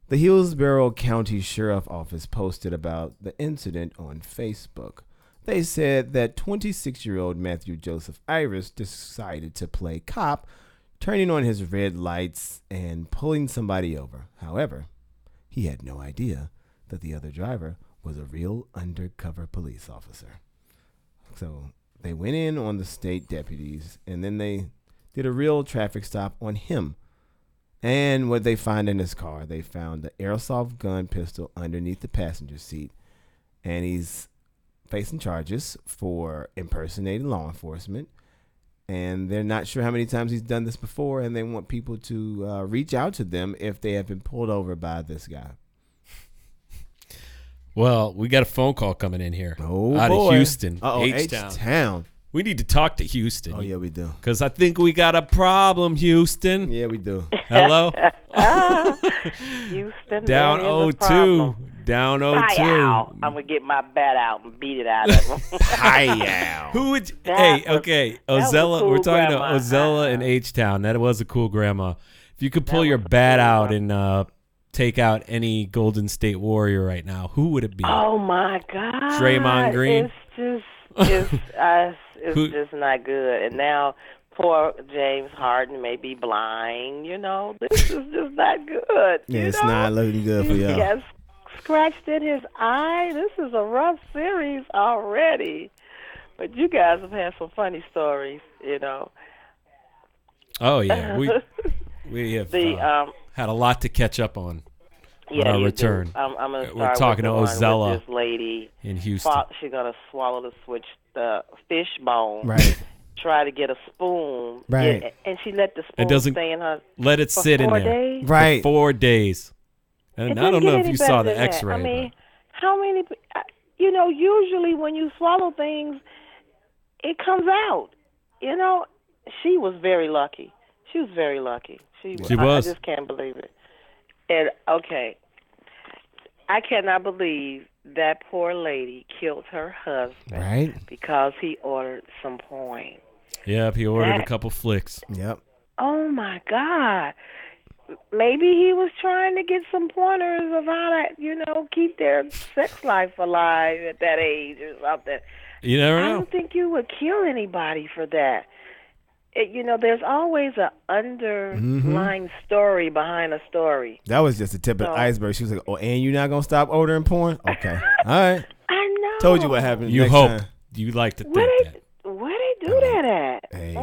The Hillsborough County Sheriff Office posted about the incident on Facebook. They said that 26-year-old Matthew Joseph Iris decided to play cop, turning on his red lights and pulling somebody over. However, he had no idea that the other driver was a real undercover police officer. So they went in on the state deputies, and then they did a real traffic stop on him. And what they find in his car, they found the airsoft gun pistol underneath the passenger seat, and he's facing charges for impersonating law enforcement. And they're not sure how many times he's done this before, and they want people to reach out to them if they have been pulled over by this guy. Well, we got a phone call coming in here out of Houston, H-Town. H-Town. We need to talk to Houston. Oh, yeah, we do. Because I think we got a problem, Houston. Yeah, we do. Hello? Houston. Down 0-2. Down 0-2. I'm going to get my bat out and beat it out of them. Hi-yow. Who would... That hey, was- okay. that was a Ozella. cool We're talking grandma. to Ozella and H-Town. That was a cool grandma. If you could pull your bat out and take out any Golden State Warrior right now, who would it be? Oh, my God. Draymond Green? It's just not good. And now poor James Harden may be blind. You know, this is just not good. Yeah, you it's know? not looking good for y'all. He has scratched in his eye. This is a rough series already. But you guys have had some funny stories, you know. Oh, yeah. We have had a lot to catch up on Yeah, our you return. do. I'm going to start We're talking to with the one Ozella with this lady in Houston. She's going to swallow the fish bone. Right. Try to get a spoon. Right. And she let the spoon It doesn't stay in her let it for sit in 4 there. days? Right. For 4 days. And It I don't doesn't know get if any you saw better the than that. X-ray. I mean, how many? Usually when you swallow things, it comes out. She was very lucky. She was very lucky. She was. I just can't believe it. And okay, I cannot believe that poor lady killed her husband, Right. because he ordered some porn. Yep, he ordered a couple flicks. Yep. Oh my God. Maybe he was trying to get some pointers of how to, keep their sex life alive at that age or something. You never I know. don't think you would kill anybody for that. There's always an underlying story behind a story. That was just the tip of the iceberg. She was like, "Oh, and you're not gonna stop ordering porn? Okay, all right." I know. Told you what happened. You next hope. time. You like to think Where that. they do that at? Hey.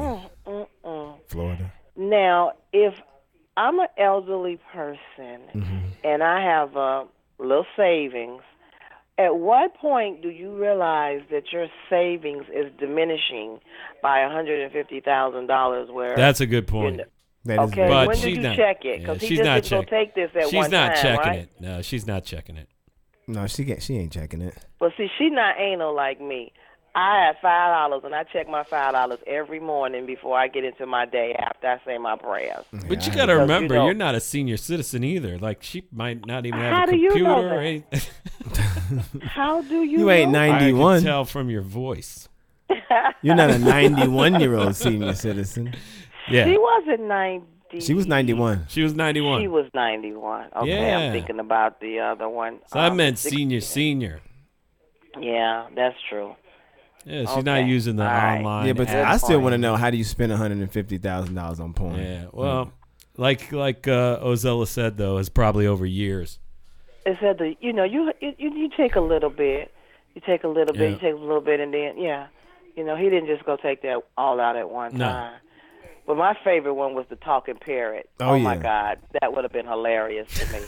Florida. Now, if I'm an elderly person and I have a little savings, at what point do you realize that your savings is diminishing by $150,000? Where That's a good point. Okay, But when she's did you not, check it? Because yeah, he she's just not didn't go checking. take this at She's one not time, checking right? it. No, she's not checking it. No, she ain't checking it. But see, she not anal like me. I have $5 and I check my $5 every morning before I get into my day after I say my prayers. But you got to remember, you're not a senior citizen either. Like, she might not even How have a do you computer know or that? anything. How do you? You ain't know? 91. I can tell from your voice. You're not a 91-year-old senior citizen. Yeah. She wasn't 90. She was 91. She was 91. She was 91. Okay, Yeah. I'm thinking about the other one. So I meant senior. Yeah, that's true. Yeah, she's not using the online. Yeah, but app. I still want to know, how do you spend $150,000 on porn? Yeah, well, like Ozella said, though, it's probably over years. It said that you take a little bit, you take a little bit, Yeah. you take a little bit, and then he didn't just go take that all out at one No. time. But my favorite one was the talking parrot. Oh, my yeah. God, that would have been hilarious to me.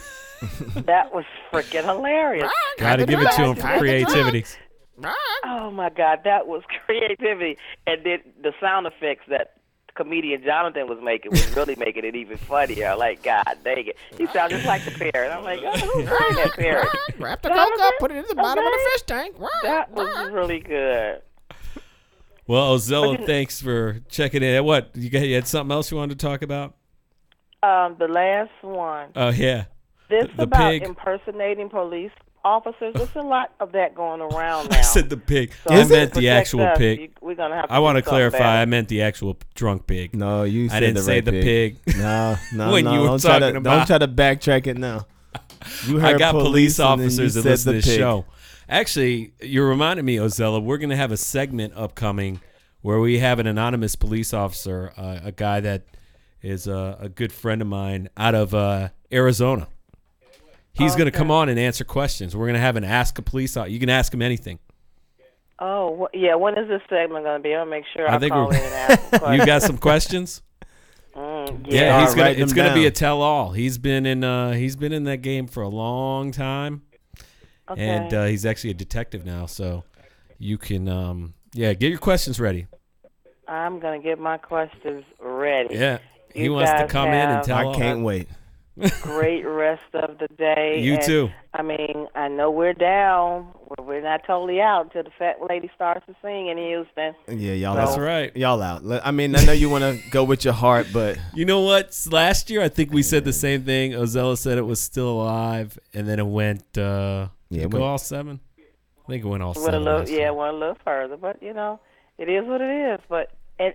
That was freaking hilarious. Got to give it to him for creativity. Oh my God, that was creativity, and then the sound effects that comedian Jonathan was making was really making it even funnier. Like, God dang it, he sounded just like the parrot. I'm like, oh, who's playing that parrot? Wrap the coke up, put it in the bottom of the fish tank. That was really good. Well, Ozella, thanks for checking in. What, you had something else you wanted to talk about? The last one. Oh, yeah. This The about pig. impersonating police officers. There's a lot of that going around now. I said the pig. So I to meant the protect actual us, pig. we're gonna have to I want to do something clarify. better. I meant the actual drunk pig. No, you said I didn't the say right the pig. No, When you were don't try talking to, about- Don't try to backtrack it now. You I heard got police and then officers you that said listen to the this pig. show. Actually, you're reminding me, Ozella, we're going to have a segment upcoming where we have an anonymous police officer, a guy that is a good friend of mine out of Arizona. He's going to come on and answer questions. We're going to have an Ask a Police officer. You can ask him anything. Oh, yeah. When is this segment going to be? I'll make sure I think call we're- in and ask some questions. You got some questions? Yeah. he's gonna, write it's them going to be down. a tell-all. He's been in that game for a long time, and he's actually a detective now. So you can, get your questions ready. I'm going to get my questions ready. Yeah, he You wants to guys come in and have tell. I can't wait. Great rest of the day. You And, too. I mean, I know we're down. We're not totally out until the fat lady starts to sing in Houston. Yeah, y'all. That's out. right. Y'all out. I mean, I know you want to go with your heart, but You know what? Last year, I think we said the same thing. Ozella said it was still alive, and then it went. Did it go went- all 7. I think it went all Went 7. last year. went a little further, but it is what it is. But and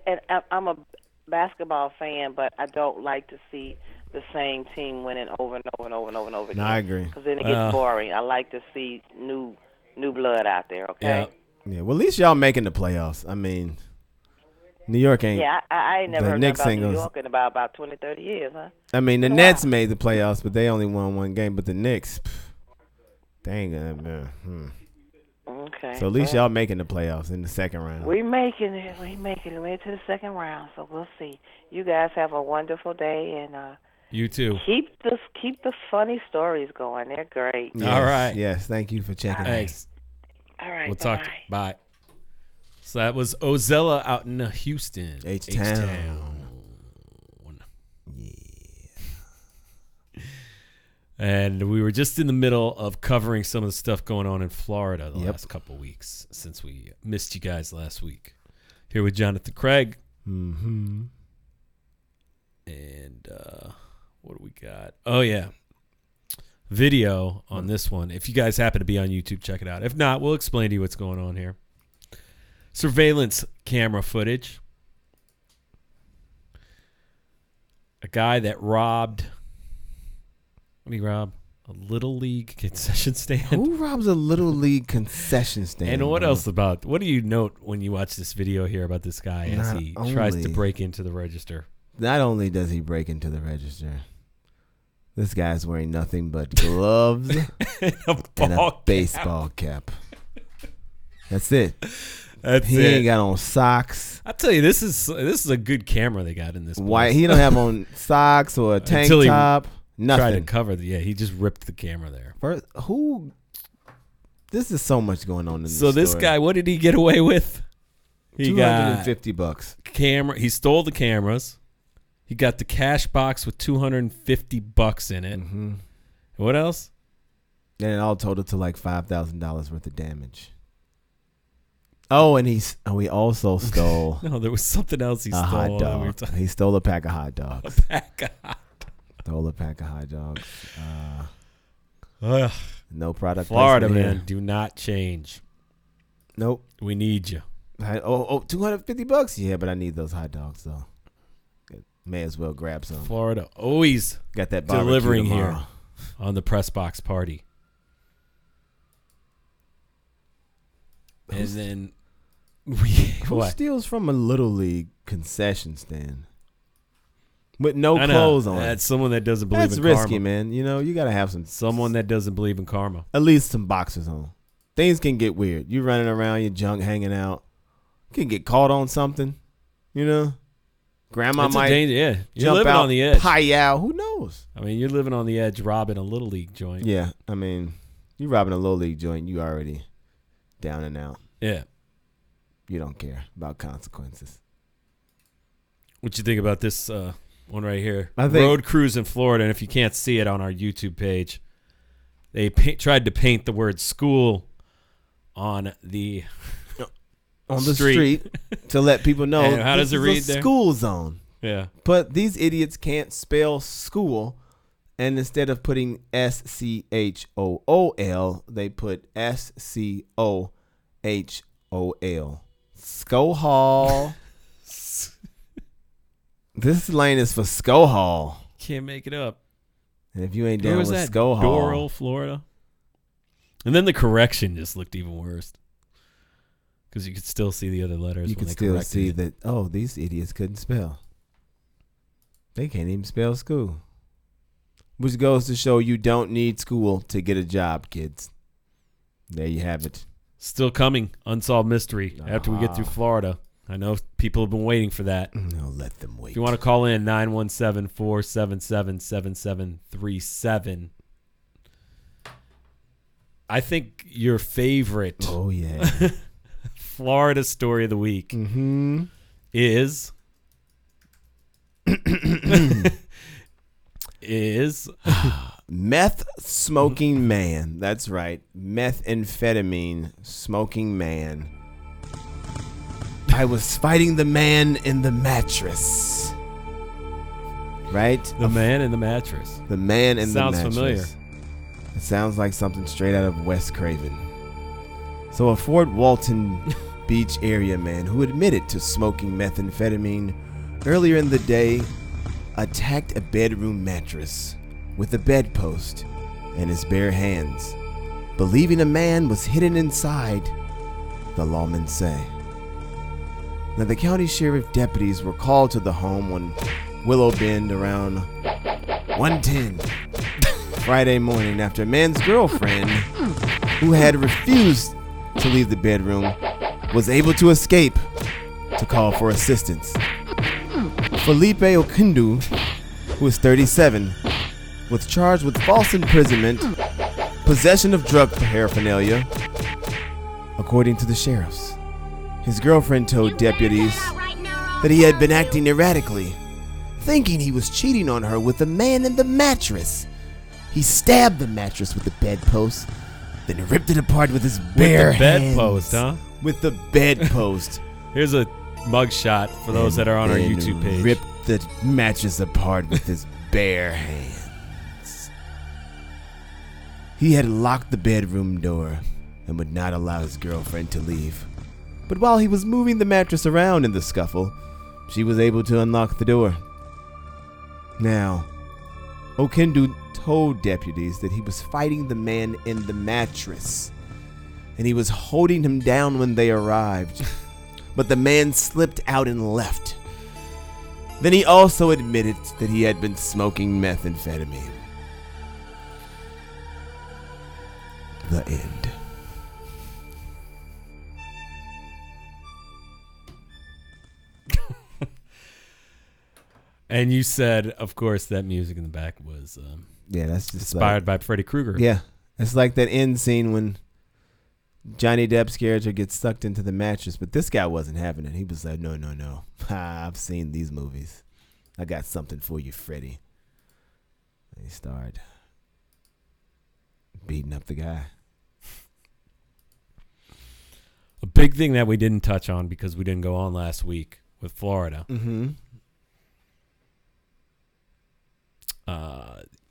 I'm a basketball fan, but I don't like to see the same team winning over and over and over and over and over again. I agree. Because then it gets boring. I like to see new blood out there. Okay. yeah. Well, at least y'all making the playoffs. I mean, New York ain't. Yeah, I ain't never the heard Knicks about ain't New gonna- York in about 20, 30 years, huh? I mean, the Wow. Nets made the playoffs, but they only won one game. But the Knicks, they ain't gonna. Okay. So at least well, y'all making the playoffs in the second round. We making it. We making it. We made it to the second round, so we'll see. You guys have a wonderful day, and You too. Keep the funny stories going. They're great. Yes, All right. Yes, thank you for checking. Thanks. All right. We'll talk. Bye. So that was Ozella out in Houston. H-Town. And we were just in the middle of covering some of the stuff going on in Florida the last couple weeks since we missed you guys last week. Here with Jonathan Craig. Mm-hmm. And what do we got? Oh, yeah. Video on this one. If you guys happen to be on YouTube, check it out. If not, we'll explain to you what's going on here. Surveillance camera footage. A guy that robbed... What did he rob? A Little League concession stand? Who robs a Little League concession stand? And what else about... What do you note when you watch this video here about this guy as he tries to break into the register? Not only does he break into the register, this guy's wearing nothing but gloves and a baseball cap. That's it. He ain't got on socks. I tell you, this is a good camera they got in this. Why he don't have on socks or a tank top? Nothing. Tried to cover he just ripped the camera there. First, this is so much going on in this So this story. guy, what did he get away with? He got $250. Camera. He stole the cameras. He got the cash box with $250 in it. Mm-hmm. What else? And it all totaled to like $5,000 worth of damage. Oh, and we also stole. No, there was something else he stole. A hot dog. He stole a pack of hot dogs. Stole a pack of hot dogs. No product. Florida, placement man, here. do not change. Nope. We need you. $250? Yeah, but I need those hot dogs though. May as well grab some. Florida always got that delivering tomorrow. here on the Press Box Party. And then who steals from a Little League concession stand with no clothes on? That's someone that doesn't believe That's in risky, karma. man. You know, you got to have someone that doesn't believe in karma. At least some boxers on. Things can get weird. You running around, your junk hanging out. You can get caught on something, you know? Grandma It's a might danger, yeah. You're jump living out, on the edge. pie out. Who knows? I mean, you're living on the edge robbing a Little League joint. Yeah, I mean, you robbing a Little League joint, you already down and out. Yeah. You don't care about consequences. What you think about this one right here? I think- Road Cruise in Florida, and if you can't see it on our YouTube page, they tried to paint the word school on the street to let people know. And how does it read a there? School zone. Yeah. But these idiots can't spell school, and instead of putting SCHOOL, they put SCOHOL. Skohol. This lane is for Skohol. Can't make it up. And if you ain't Where down was with that? Skohol, Doral, Florida. And then the correction just looked even worse. Because you could still see the other letters. you when can they still corrected see it. that, oh, these idiots couldn't spell. They can't even spell school. Which goes to show you don't need school to get a job, kids. There you have it. Still coming. Unsolved mystery after we get through Florida. I know people have been waiting for that. No, let them wait. If you want to call in, 917-477-7737. I think your favorite Florida story of the week is meth smoking man. That's right. Methamphetamine smoking man. I was fighting the man in the mattress. Right? The man in the mattress. The man in the mattress. Sounds familiar. It sounds like something straight out of Wes Craven. So a Fort Walton Beach area man who admitted to smoking methamphetamine earlier in the day attacked a bedroom mattress with a bedpost in his bare hands, believing a man was hidden inside, the lawmen say. Now, the county sheriff deputies were called to the home on Willow Bend around 1:10 Friday morning after a man's girlfriend, who had refused to leave the bedroom, was able to escape to call for assistance. Felipe Okundu who is 37, was charged with false imprisonment, possession of drug paraphernalia, according to the sheriffs. His girlfriend told deputies that he had been acting erratically, thinking he was cheating on her with the man in the mattress. He stabbed the mattress with the bedpost, then ripped it apart with his bare hands. Bedpost, huh? With the bedpost. Here's a mugshot for those that are on our YouTube page. Ripped the mattress apart with his bare hands. He had locked the bedroom door and would not allow his girlfriend to leave. But while he was moving the mattress around in the scuffle, she was able to unlock the door. Now, Okendu told deputies that he was fighting the man in the mattress, and he was holding him down when they arrived. But the man slipped out and left. Then he also admitted that he had been smoking methamphetamine. The end. And you said, of course, that music in the back was yeah, that's just inspired by Freddy Krueger. Yeah, it's like that end scene when Johnny Depp's character gets sucked into the mattress, but this guy wasn't having it. He was like, no. I've seen these movies. I got something for you, Freddy. And he started beating up the guy. A big thing that we didn't touch on because we didn't go on last week with Florida. Mm-hmm.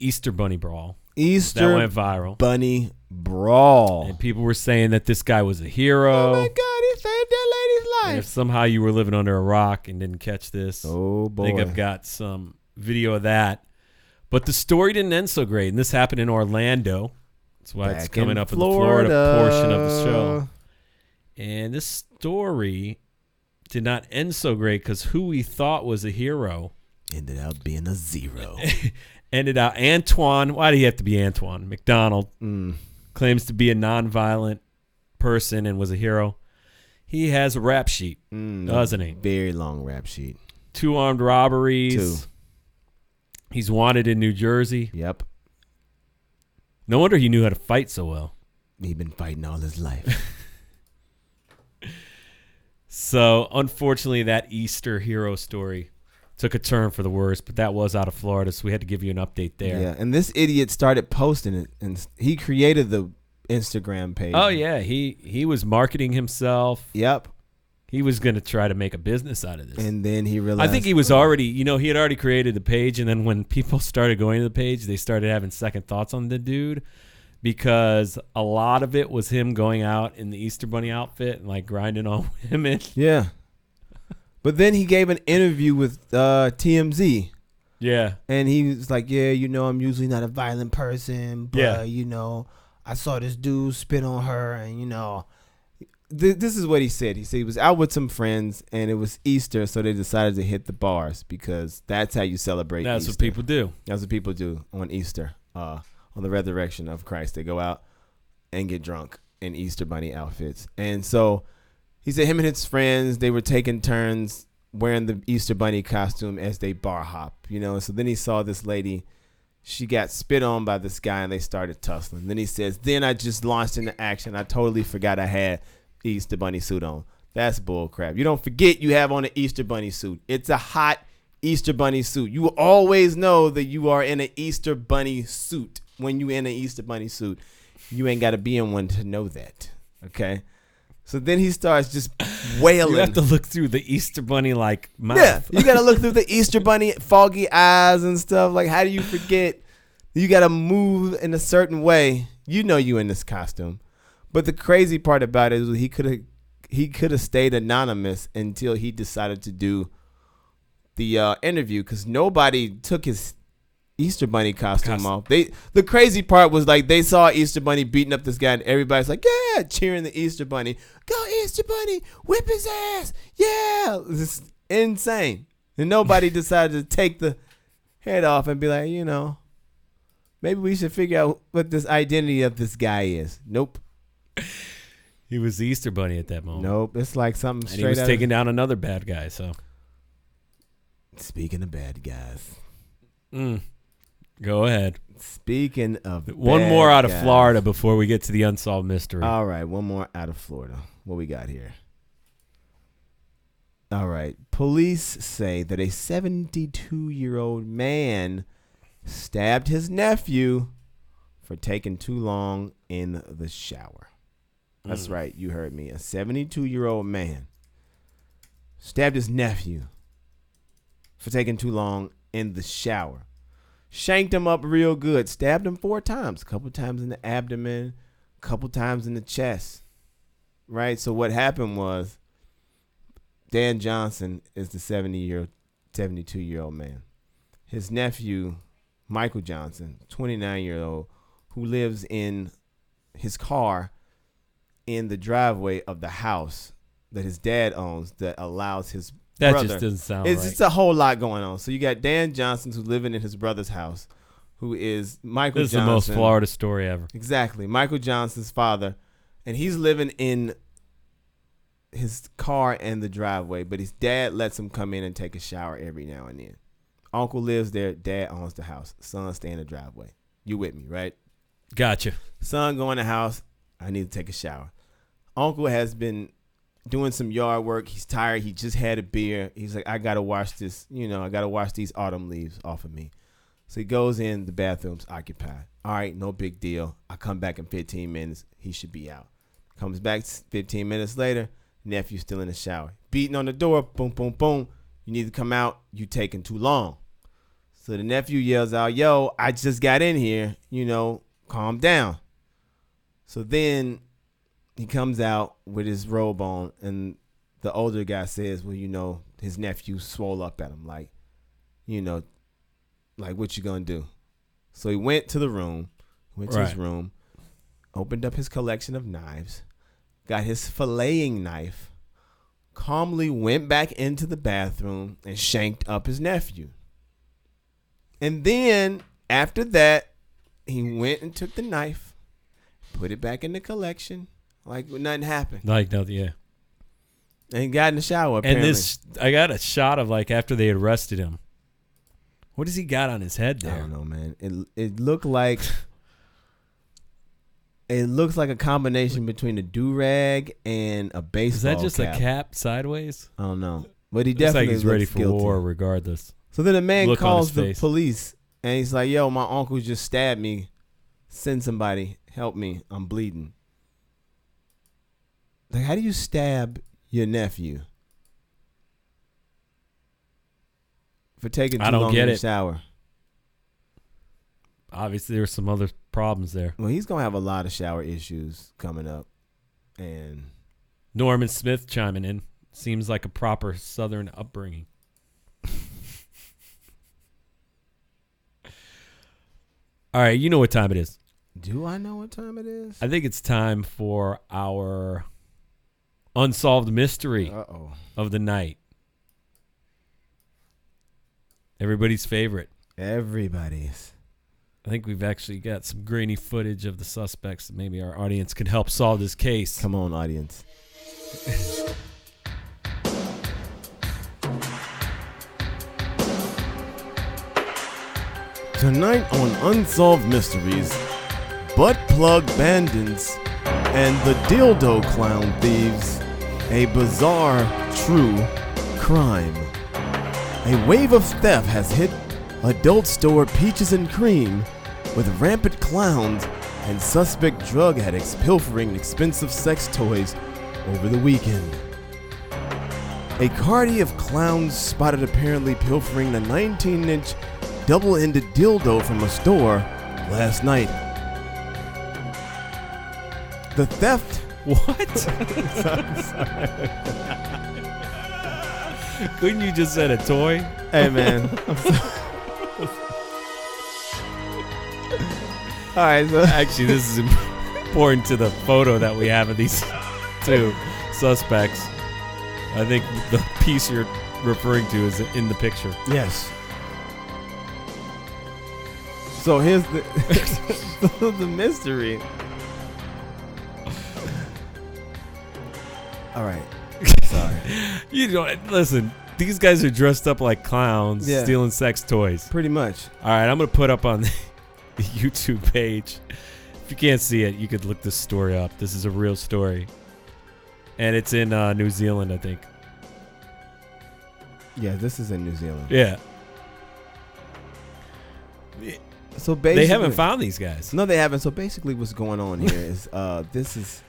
Easter Bunny Brawl. Easter that went viral. Bunny Brawl. And people were saying that this guy was a hero. Oh my God, he saved that lady's life. And if somehow you were living under a rock and didn't catch this, oh boy. I think I've got some video of that. But the story didn't end so great. And this happened in Orlando. That's why it's coming up in the Florida portion of the show. And this story did not end so great because who we thought was a hero ended up being a zero. Ended out Antoine. Why do you have to be Antoine? McDonald claims to be a nonviolent person and was a hero. He has a rap sheet, doesn't he? Very long rap sheet. 2 armed robberies. 2. He's wanted in New Jersey. Yep. No wonder he knew how to fight so well. He'd been fighting all his life. So, unfortunately, that Easter hero story took a turn for the worse, but that was out of Florida, so we had to give you an update there. Yeah, and this idiot started posting it, and he created the Instagram page. Oh, yeah, he was marketing himself. Yep. He was going to try to make a business out of this. And then he realized. I think he was already, he had already created the page, and then when people started going to the page, they started having second thoughts on the dude because a lot of it was him going out in the Easter Bunny outfit and, like, grinding on women. Yeah. But then he gave an interview with TMZ. Yeah. And he was like, yeah, I'm usually not a violent person, but, I saw this dude spit on her, and, this is what he said. He said he was out with some friends, and it was Easter, so they decided to hit the bars because that's how you celebrate Easter. That's what people do. That's what people do on Easter, on the resurrection of Christ. They go out and get drunk in Easter Bunny outfits. And so he said him and his friends, they were taking turns wearing the Easter Bunny costume as they bar hop, So then he saw this lady. She got spit on by this guy, and they started tussling. Then he says, then I just launched into action. I totally forgot I had Easter Bunny suit on. That's bull crap. You don't forget you have on an Easter Bunny suit. It's a hot Easter Bunny suit. You will always know that you are in an Easter Bunny suit when you in an Easter Bunny suit. You ain't got to be in one to know that, okay? So then he starts just wailing. You have to look through the Easter Bunny like mouth. Yeah, you got to look through the Easter Bunny foggy eyes and stuff. Like, how do you forget? You got to move in a certain way. You know you in this costume. But the crazy part about it is he could have stayed anonymous until he decided to do the interview because nobody took his Easter Bunny costume off. The crazy part was like they saw Easter Bunny beating up this guy and everybody's like, yeah, cheering the Easter Bunny. Go Easter Bunny, whip his ass. Yeah. It's insane. And nobody decided to take the head off and be like, maybe we should figure out what this identity of this guy is. Nope. He was the Easter Bunny at that moment. Nope. It's like something straight out. And he was out taking down another bad guy, so. Speaking of bad guys. Go ahead. Speaking of one bad more out of guys. Florida before we get to the unsolved mystery. All right, one more out of Florida. What we got here? All right. Police say that a 72-year-old man stabbed his nephew for taking too long in the shower. That's right. You heard me. A 72-year-old man stabbed his nephew for taking too long in the shower. Shanked him up real good. Stabbed him 4 times. A couple times in the abdomen. A couple times in the chest. Right? So what happened was Dan Johnson is the 72-year-old man. His nephew, Michael Johnson, 29-year-old, who lives in his car in the driveway of the house that his dad owns that allows his That brother. just doesn't sound It's right. just a whole lot going on. So you got Dan Johnson who's living in his brother's house, who is Michael This is Johnson. the most Florida story ever. Exactly. Michael Johnson's father. And he's living in his car in the driveway, but his dad lets him come in and take a shower every now and then. Uncle lives there. Dad owns the house. Son stay in the driveway. You with me, right? Gotcha. Son go in the house. I need to take a shower. Uncle has been doing some yard work. He's tired. He just had a beer. He's like, I got to wash this. I got to wash these autumn leaves off of me. So he goes in. The bathroom's occupied. All right, no big deal. I come back in 15 minutes. He should be out. Comes back 15 minutes later. Nephew's still in the shower. Beating on the door. Boom, boom, boom. You need to come out. You taking too long. So the nephew yells out, yo, I just got in here. Calm down. So then he comes out with his robe on, and the older guy says, well, his nephew swole up at him. Like, what you gonna do? So he went to the room, his room, opened up his collection of knives, got his filleting knife, calmly went back into the bathroom and shanked up his nephew. And then after that, he went and took the knife, put it back in the collection, like nothing happened. Like nothing, yeah. And he got in the shower, apparently. And I got a shot of after they arrested him. What does he got on his head there? I don't know, man. It looked like it looks like a combination between a do-rag and a baseball Is that just cap. a cap sideways? I don't know. But he Looks like definitely he's ready looks for guilty. war regardless. So then the man Look on calls his the face. police and he's like, yo, my uncle just stabbed me. Send somebody. Help me. I'm bleeding. Like, how do you stab your nephew? For taking too I don't long get in the it. shower. Obviously, there's some other problems there. Well, he's going to have a lot of shower issues coming up. And Norman Smith chiming in. Seems like a proper Southern upbringing. All right, you know what time it is. do I know what time it is? I think it's time for our unsolved mystery of the night. Everybody's favorite. Everybody's. I think we've actually got some grainy footage of the suspects that maybe our audience could help solve this case. Come on, audience. Tonight on Unsolved Mysteries, butt plug bandits and the dildo clown thieves, a bizarre, true crime. A wave of theft has hit adult store Peaches and Cream, with rampant clowns and suspect drug addicts pilfering expensive sex toys over the weekend. A party of clowns spotted apparently pilfering a 19-inch double-ended dildo from a store last night. The theft... What? Couldn't you just said a toy? Hey, man. All right, so Actually, this is important to the photo that we have of these two suspects. I think the piece you're referring to is in the picture. Yes. So here's the mystery. All right. Sorry. You don't listen. these guys are dressed up like clowns, stealing sex toys. Pretty much. All right, I'm going to put up on the YouTube page. If you can't see it, you could look this story up. This is a real story. And it's in New Zealand, I think. Yeah, this is in New Zealand. Yeah. So basically, they haven't found these guys. No, they haven't. So basically, what's going on here is this is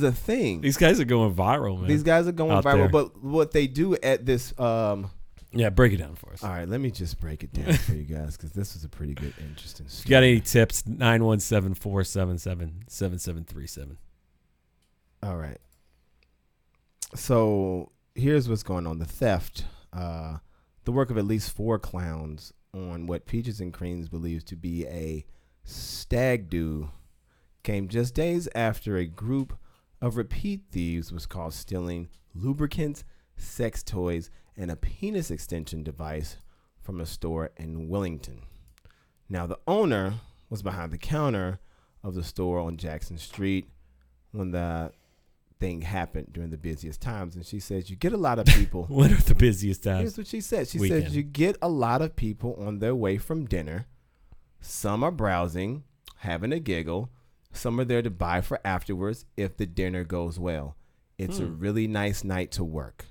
a thing. These guys are going viral, man. These guys are going out viral. there. But what they do at this, yeah, break it down for us. All right, let me just break it down for you guys because this was a pretty good, interesting story. If you got any tips? 917-477-7737. All right. So here's what's going on. The theft, the work of at least 4 clowns on what Peaches and Creams believes to be a stag do, came just days after a group of repeat thieves was caught stealing lubricants, sex toys, and a penis extension device from a store in Wellington. Now, the owner was behind the counter of the store on Jackson Street when the thing happened during the busiest times. And she says you get a lot of people. What are the busiest times? Here's what she said. She Weekend. says you get a lot of people on their way from dinner. Some are browsing, having a giggle. Some are there to buy for afterwards if the dinner goes well. It's a really nice night to work.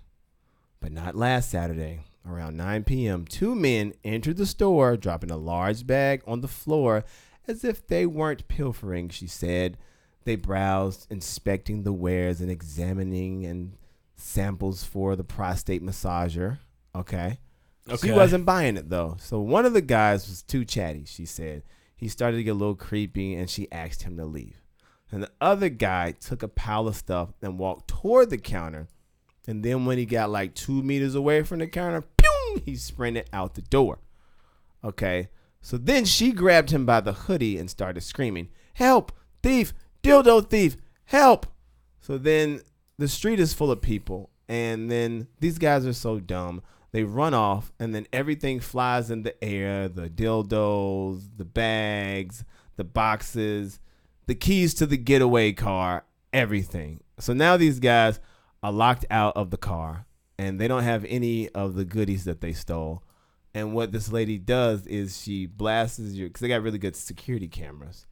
But not last Saturday. Around 9 p.m., 2 men entered the store, dropping a large bag on the floor as if they weren't pilfering, she said. They browsed, inspecting the wares and examining and samples for the prostate massager. Okay. She wasn't buying it, though. So one of the guys was too chatty, she said. He started to get a little creepy, and she asked him to leave. And the other guy took a pile of stuff and walked toward the counter. And then when he got like 2 meters away from the counter, pew, he sprinted out the door. Okay. So then she grabbed him by the hoodie and started screaming, "Help! Thief! Dildo thief! Help!" So then the street is full of people. And then these guys are so dumb. They run off, and then everything flies in the air. The dildos, the bags, the boxes, the keys to the getaway car, everything. So now these guys are locked out of the car, and they don't have any of the goodies that they stole. And what this lady does is she blasts you, because they got really good security cameras.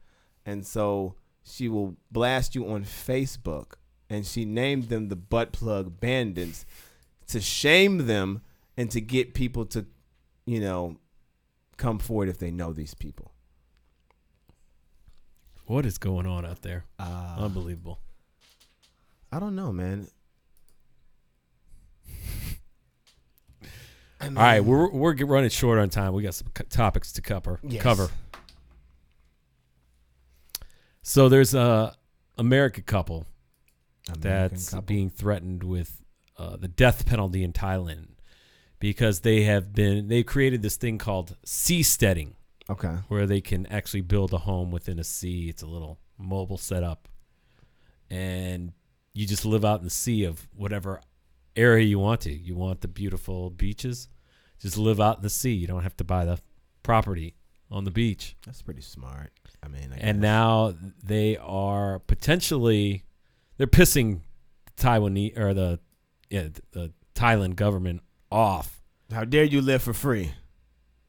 And so she will blast you on Facebook, and she named them the Butt Plug Bandits to shame them and to get people to, come forward if they know these people. What is going on out there? Unbelievable. I don't know, man. All right, we're running short on time. We got some topics to cover. Yes. So there's a American couple that's being threatened with the death penalty in Thailand because they created this thing called seasteading. Okay. Where they can actually build a home within a sea. It's a little mobile setup, and you just live out in the sea of whatever area you want to. You want the beautiful beaches, just live out in the sea. You don't have to buy the property on the beach. That's pretty smart. And now they are potentially they're pissing Taiwanese or the Thailand government off. How dare you live for free?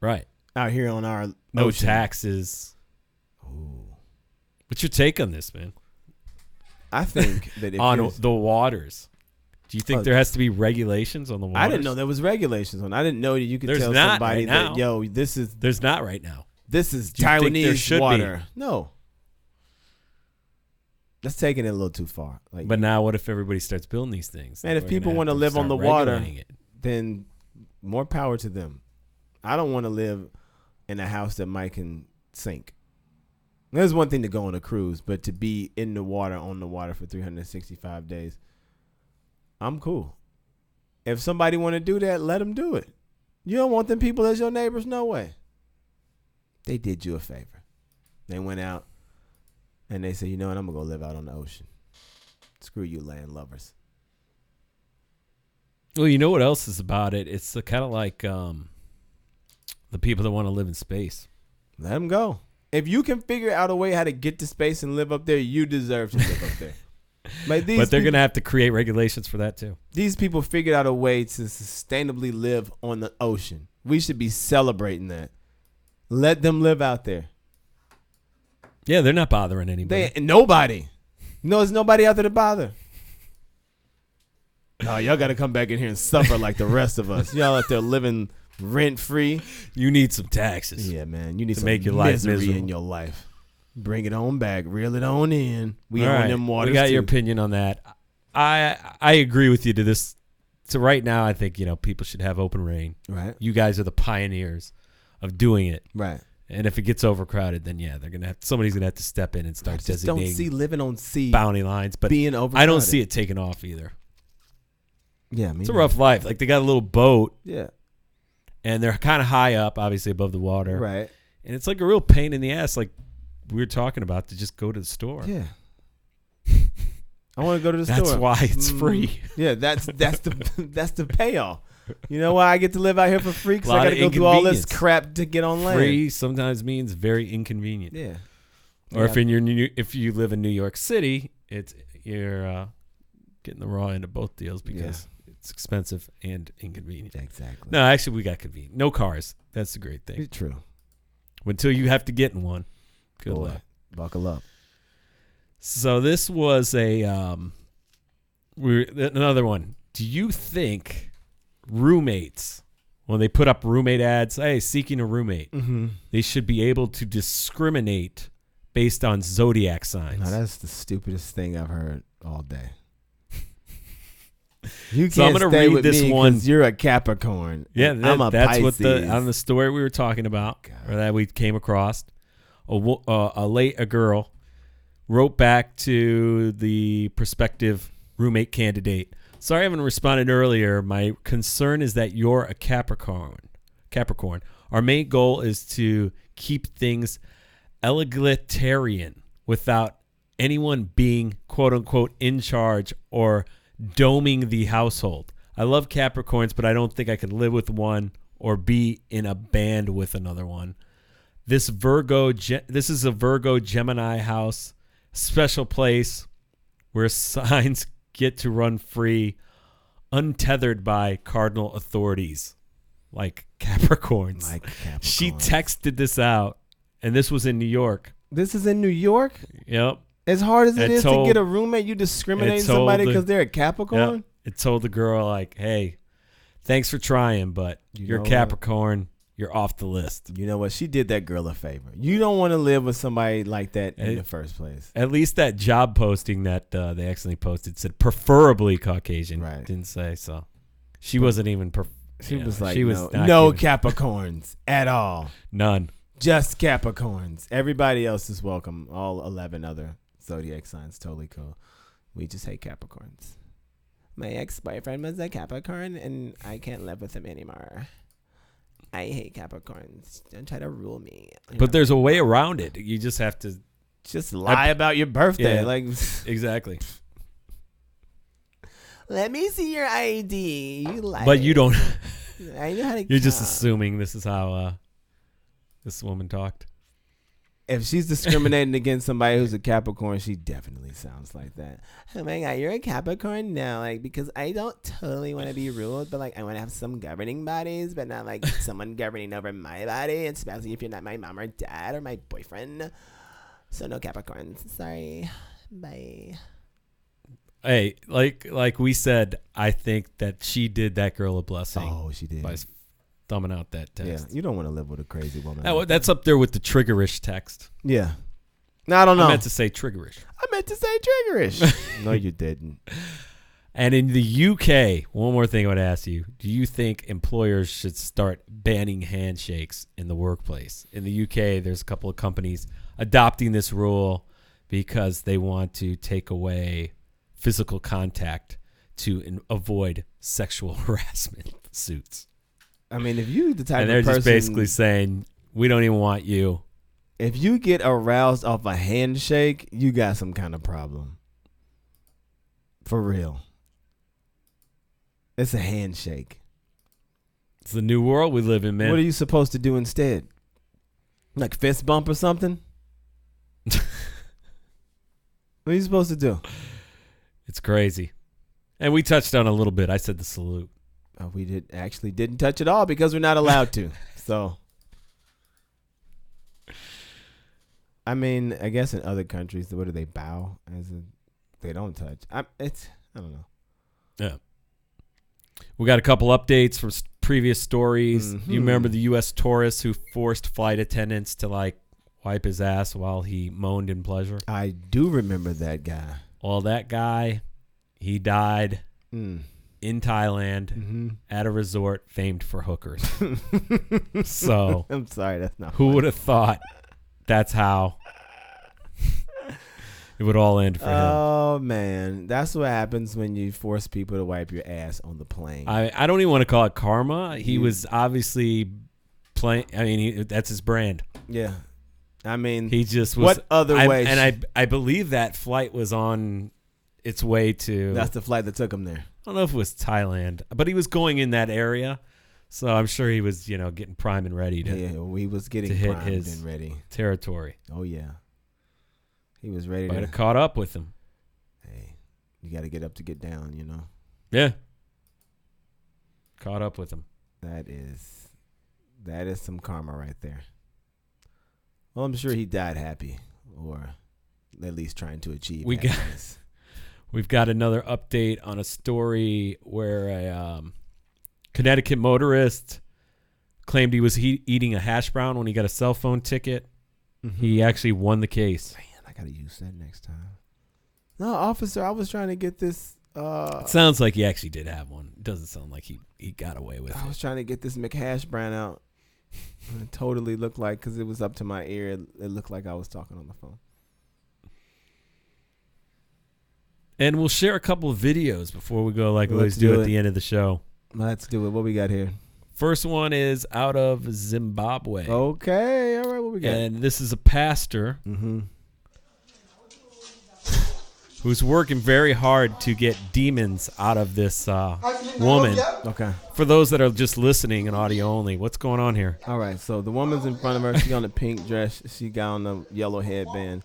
Right. Out here on our no ocean. taxes. Ooh. What's your take on this, man? I think that on the waters. Do you think there has to be regulations on the waters? I didn't know there was regulations on. I didn't know that you could tell not somebody right that this is there's not right now. This is Do you think there Taiwanese should water. be? No. That's taking it a little too far. But now what if everybody starts building these things? Man, if people want to live on the water, then more power to them. I don't want to live in a house that might can sink. There's one thing to go on a cruise, but to be in the water, on the water for 365 days, I'm cool. If somebody want to do that, let them do it. You don't want them people as your neighbors? No way. They did you a favor. They went out and they said, you know what, I'm going to go live out on the ocean. Screw you, land lovers. Well, you know what else is about it? It's kind of like the people that want to live in space. Let them go. If you can figure out a way how to get to space and live up there, you deserve to live up there. But they're going to have to create regulations for that too. These people figured out a way to sustainably live on the ocean. We should be celebrating that. Let them live out there. Yeah, they're not bothering anybody. Nobody. No, there's nobody out there to bother. No, y'all got to come back in here and suffer like the rest of us. Y'all out there living rent free. You need some taxes. Yeah, man. You need to some make your life misery miserable in your life. Bring it on back. Reel it on in. We All on right. them waters. We got too. your opinion on that. I agree with you to this. So right now, I think people should have open reign. Right. You guys are the pioneers of doing it. Right. And if it gets overcrowded, then they're gonna have somebody's gonna have to step in and start I just designating. don't see living on sea bounty lines, but being I overcrowded. don't see it taking off either. Yeah, it's a rough life. Like they got a little boat. Yeah. And they're kind of high up, obviously above the water. Right. And it's like a real pain in the ass, like we were talking about, to just go to the store. Yeah. I want to go to the store. That's why it's free. Yeah, that's the payoff. You know why I get to live out here for free? Because I Lot got to of go through all this inconvenience. crap to get on land. Free sometimes means very inconvenient. Yeah. Or Yeah. if you live in New York City, you're getting the raw end of both deals because it's expensive and inconvenient. Exactly. No, actually, we got convenient. No cars. That's the great thing. It's true. Until you have to get in one. Good Boy, luck. buckle up. So this was another one. Do you think roommates, when they put up roommate ads, hey, seeking a roommate, they should be able to discriminate based on zodiac signs? No, that's the stupidest thing I've heard all day. You can't So I'm gonna stay read with this me one. 'cause you're a Capricorn. Yeah, and I'm a that's Pisces. what on the story we were talking about, or that we came across. A girl wrote back to the prospective roommate candidate. Sorry, I haven't responded earlier. My concern is that you're a Capricorn. Our main goal is to keep things egalitarian without anyone being quote unquote in charge or doming the household. I love Capricorns, but I don't think I could live with one or be in a band with another one. This is a Virgo Gemini house, special place where signs get to run free, untethered by cardinal authorities, like Capricorns. She texted this out, and this was in New York. This is in New York? Yep. As hard as it is to get a roommate, you discriminate somebody because they're a Capricorn? Yep. It told the girl, like, hey, thanks for trying, but you're know Capricorn. You're off the list. You know what? She did that girl a favor. You don't want to live with somebody like that in the first place. At least that job posting that they accidentally posted said preferably Caucasian. Right. Didn't say so. She wasn't even. She was like, she was no not giving- Capricorns at all. None. Just Capricorns. Everybody else is welcome. All 11 other zodiac signs, totally cool. We just hate Capricorns. My ex-boyfriend was a Capricorn, and I can't live with him anymore. I hate Capricorns. Don't try to rule me. But there's a way around it. You just have to just lie about your birthday. Yeah, Like exactly. Let me see your ID. You lie. But you don't. I know how to You're just count. assuming this is how this woman talked. If she's discriminating against somebody who's a Capricorn, she definitely sounds like that. Oh my God, you're a Capricorn? No, like, because I don't totally want to be ruled, but like, I want to have some governing bodies, but not like someone governing over my body, especially if you're not my mom or dad or my boyfriend. So no Capricorns. Sorry. Bye. Hey, like we said, I think that she did that girl a blessing. Oh, she did. By thumbing out that text. Yeah, you don't want to live with a crazy woman. That's up there with the triggerish text. Yeah. No, I don't know. I meant to say triggerish. I meant to say triggerish. No, you didn't. And in the UK, one more thing I would ask you. Do you think employers should start banning handshakes in the workplace? In the UK, there's a couple of companies adopting this rule because they want to take away physical contact to avoid sexual harassment suits. I mean, if you the type and they're of person, just basically saying, we don't even want you. If you get aroused off a handshake, you got some kind of problem. For real. It's a handshake. It's the new world we live in, man. What are you supposed to do instead? Like fist bump or something? What are you supposed to do? It's crazy. And we touched on it a little bit. I said the salute. We didn't touch it all because we're not allowed to. So, I mean, I guess in other countries, what do they bow? They don't touch. I don't know. Yeah. We got a couple updates from previous stories. Mm-hmm. You remember the U.S. tourist who forced flight attendants to wipe his ass while he moaned in pleasure? I do remember that guy. Well, that guy, he died in Thailand at a resort famed for hookers. So I'm sorry, that's not. Who funny. would have thought that's how it would all end for him? Oh man, that's what happens when you force people to wipe your ass on the plane. I don't even want to call it karma. He was obviously playing. I mean, that's his brand. Yeah. I mean, he just was. What other way? And I believe that flight was on its way to. That's the flight that took him there. I don't know if it was Thailand, but he was going in that area, so I'm sure he was, getting prime and ready to. Yeah, he was getting to hit primed his and ready territory. Oh yeah, he was ready. Might have caught up with him. Hey, you got to get up to get down, Yeah. Caught up with him. That is some karma right there. Well, I'm sure he died happy, or at least trying to achieve happiness. We've got another update on a story where a Connecticut motorist claimed he was eating a hash brown when he got a cell phone ticket. Mm-hmm. He actually won the case. Man, I got to use that next time. No, officer, I was trying to get this. It sounds like he actually did have one. It doesn't sound like he got away with it. I was trying to get this McHash brown out. It totally looked like, because it was up to my ear, it looked like I was talking on the phone. And we'll share a couple of videos before we go, like we always Let's do do at it. the end of the show. Let's do it. What we got here? First one is out of Zimbabwe. Okay, all right, what we got? And this is a pastor who's working very hard to get demons out of this woman. Okay. For those that are just listening and audio only, what's going on here? All right, so the woman's in front of her. She got on the pink dress. She got on the yellow headband.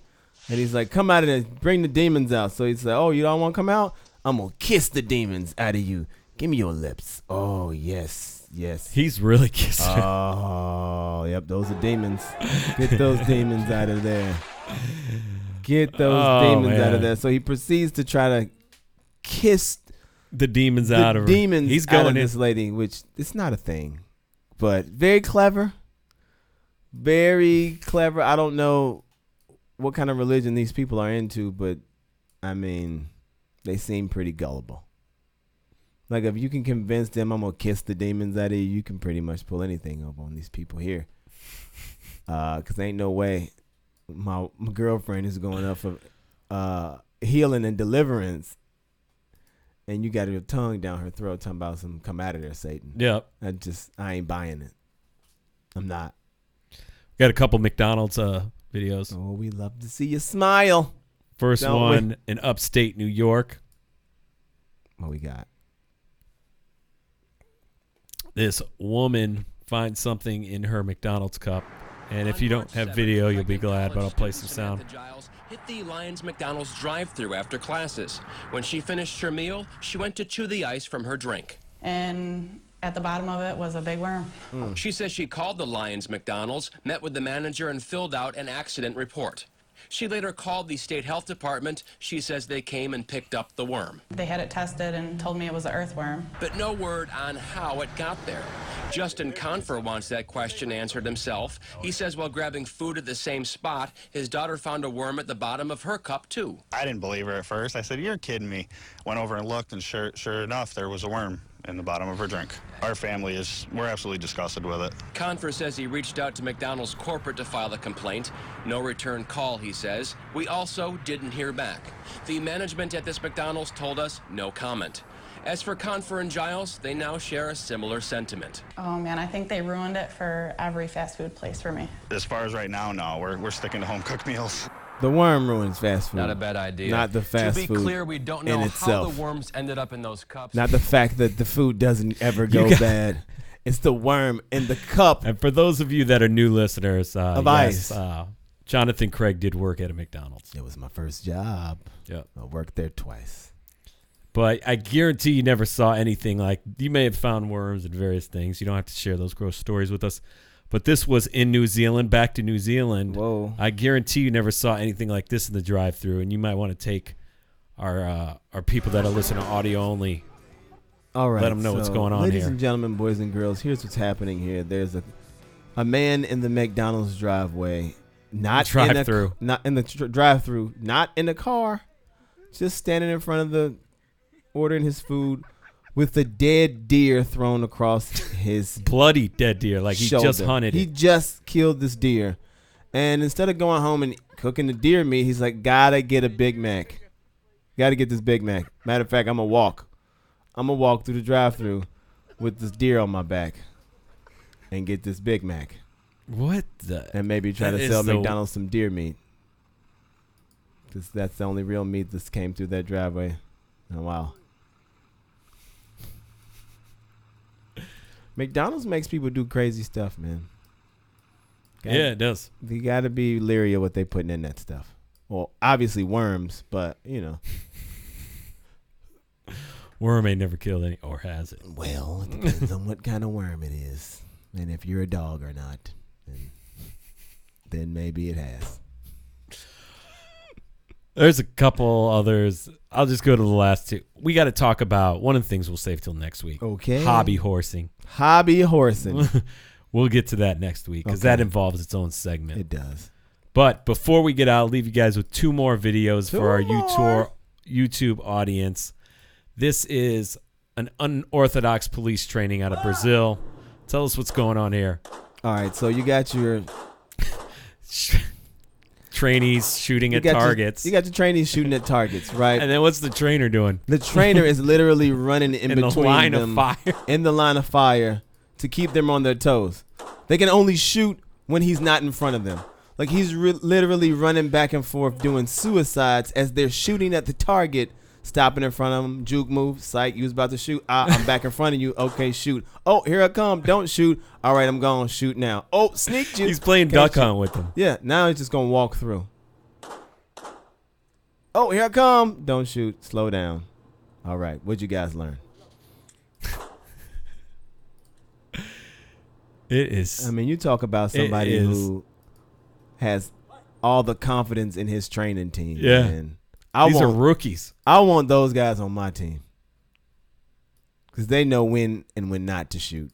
And he's like, come out of there. Bring the demons out. So he's like, oh, you don't want to come out? I'm going to kiss the demons out of you. Give me your lips. Oh, yes, yes. He's really kissing. Oh, yep, those are demons. Get those demons out of there. Get those demons out of there. So he proceeds to try to kiss the demons out of her. Demons He's out going of this lady, which it's not a thing, but very clever. Very clever. I don't know what kind of religion these people are into, but I mean, they seem pretty gullible. Like, if you can convince them I'm gonna kiss the demons out of you, you can pretty much pull anything up on these people here. Cause ain't no way my girlfriend is going up for healing and deliverance, and you got your tongue down her throat talking about some come out of there, Satan. Yep. I ain't buying it. I'm not. Got a couple McDonald's videos. Oh, we love to see you smile. First Don't one we? in upstate New York. What we got? This woman finds something in her McDonald's cup. And if you don't have video, you'll be glad, but I'll play some sound. Hit the Lions McDonald's drive-thru after classes. When she finished her meal, she went to chew the ice from her drink. And at the bottom of it was a big worm. She says she called the Lions McDonald's, met with the manager, and filled out an accident report. She later called the state health department. She says they came and picked up the worm. They had it tested and told me it was an earthworm. But no word on how it got there. Justin Confer wants that question answered himself. He says while grabbing food at the same spot, his daughter found a worm at the bottom of her cup, too. I didn't believe her at first. I said, you're kidding me. Went over and looked, and sure enough, there was a worm in the bottom of her drink. Our family we're absolutely disgusted with it. Confer says he reached out to McDonald's corporate to file a complaint. No return call, he says. We also didn't hear back. The management at this McDonald's told us no comment. As for Confer and Giles, they now share a similar sentiment. Oh man, I think they ruined it for every fast food place for me. As far as right now, no. We're sticking to home-cooked meals. The worm ruins fast food. Not a bad idea. Not the fast food. To be clear, we don't know in how itself. the worms ended up in those cups. Not the fact that the food doesn't ever go bad. It's the worm in the cup. And for those of you that are new listeners, ice. Jonathan Craig did work at a McDonald's. It was my first job. Yep. I worked there twice. But I guarantee you never saw anything like, you may have found worms and various things. You don't have to share those gross stories with us. But this was in New Zealand, back to New Zealand. Whoa. I guarantee you never saw anything like this in the drive-thru, and you might want to take our people that are listening to audio only. All right. Let them know what's going on ladies here. and gentlemen, boys and girls, here's what's happening here. There's a man in the McDonald's driveway, not Drive-thru. not in the drive-thru, not in the car, just standing in front of the, ordering his food with the dead deer thrown across his bloody dead deer, like he shoulder. just hunted He it. just killed this deer, and instead of going home and cooking the deer meat, he's like, gotta get a Big Mac. Gotta get this Big Mac. Matter of fact, I'm gonna walk through the drive-thru with this deer on my back and get this Big Mac. What the? And maybe try that to is sell the- McDonald's some deer meat. Because that's the only real meat that came through that driveway in a while. McDonald's makes people do crazy stuff, man. Yeah, it does. You got to be leery of what they putting in that stuff. Well, obviously worms, but, you know. Worm ain't never killed any, or has it? Well, it depends on what kind of worm it is. And if you're a dog or not, then maybe it has. There's a couple others. I'll just go to the last two. We got to talk about one of the things we'll save till next week. Okay. Hobby horsing. Hobby horsing. We'll get to that next week because Okay. that involves its own segment. It does. But before we get out, I'll leave you guys with two more videos Two for our more. YouTube audience. This is an unorthodox police training out of Brazil. Tell us what's going on here. All right, so you got your trainees shooting at targets. You got your trainees shooting at targets, right? And then what's the trainer doing? The trainer is literally running in the between line of them, fire. in the line of fire, to keep them on their toes. They can only shoot when he's not in front of them. Like he's literally running back and forth doing suicides as they're shooting at the target, stopping in front of them. Juke move, psych, you was about to shoot. I'm back in front of you. Okay, shoot. Oh, here I come. Don't shoot. All right, I'm going to shoot now. Oh, sneak juke. He's playing Can't duck shoot. hunt with them. Yeah, now he's just going to walk through. Oh, here I come. Don't shoot. Slow down. All right, what'd you guys learn? It is. I mean, you talk about somebody who has all the confidence in his training team. Yeah. And These are rookies. I want those guys on my team because they know when and when not to shoot.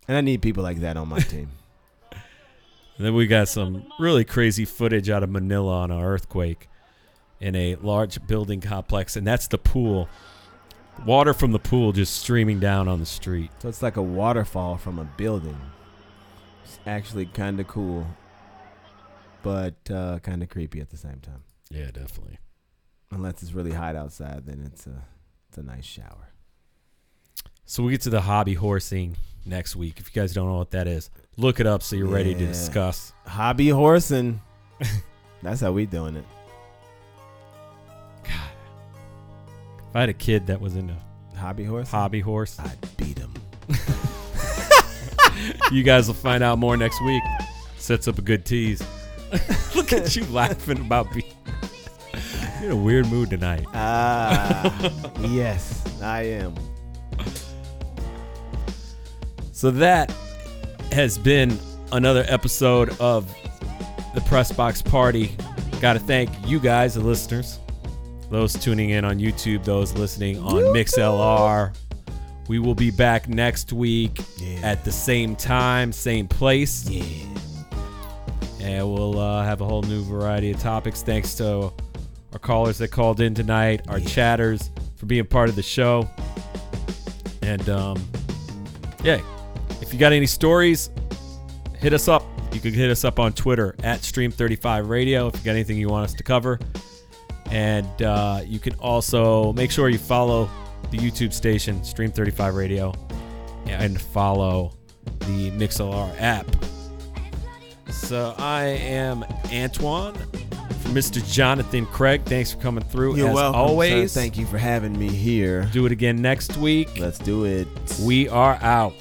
And I need people like that on my team. And then we got some really crazy footage out of Manila on an earthquake in a large building complex, and that's the pool. Water from the pool just streaming down on the street. So it's like a waterfall from a building. It's actually kind of cool, but kind of creepy at the same time. Yeah, definitely. Unless it's really hot outside, then it's a nice shower. So we get to the hobby horsing next week. If you guys don't know what that is, look it up so you're ready to Yeah. discuss. Hobby horsing. That's how we doing it. If I had a kid that was into hobby horse, I'd beat him. You guys will find out more next week. Sets up a good tease. Look at you laughing about being. You're in a weird mood tonight. Yes, I am. So that has been another episode of the Press Box Party. Got to thank you guys, the listeners. Those tuning in on YouTube, those listening on MixLR. We will be back next week at the same time, same place. Yeah. And we'll have a whole new variety of topics. Thanks to our callers that called in tonight, our chatters for being part of the show. And yeah, if you got any stories, hit us up. You can hit us up on Twitter at Stream35Radio if you got anything you want us to cover. And you can also make sure you follow the YouTube station, Stream35Radio, and follow the MixLR app. So I am Antoine for Mr. Jonathan Craig. Thanks for coming through. You're as welcome, always. sir. Thank you for having me here. Do it again next week. Let's do it. We are out.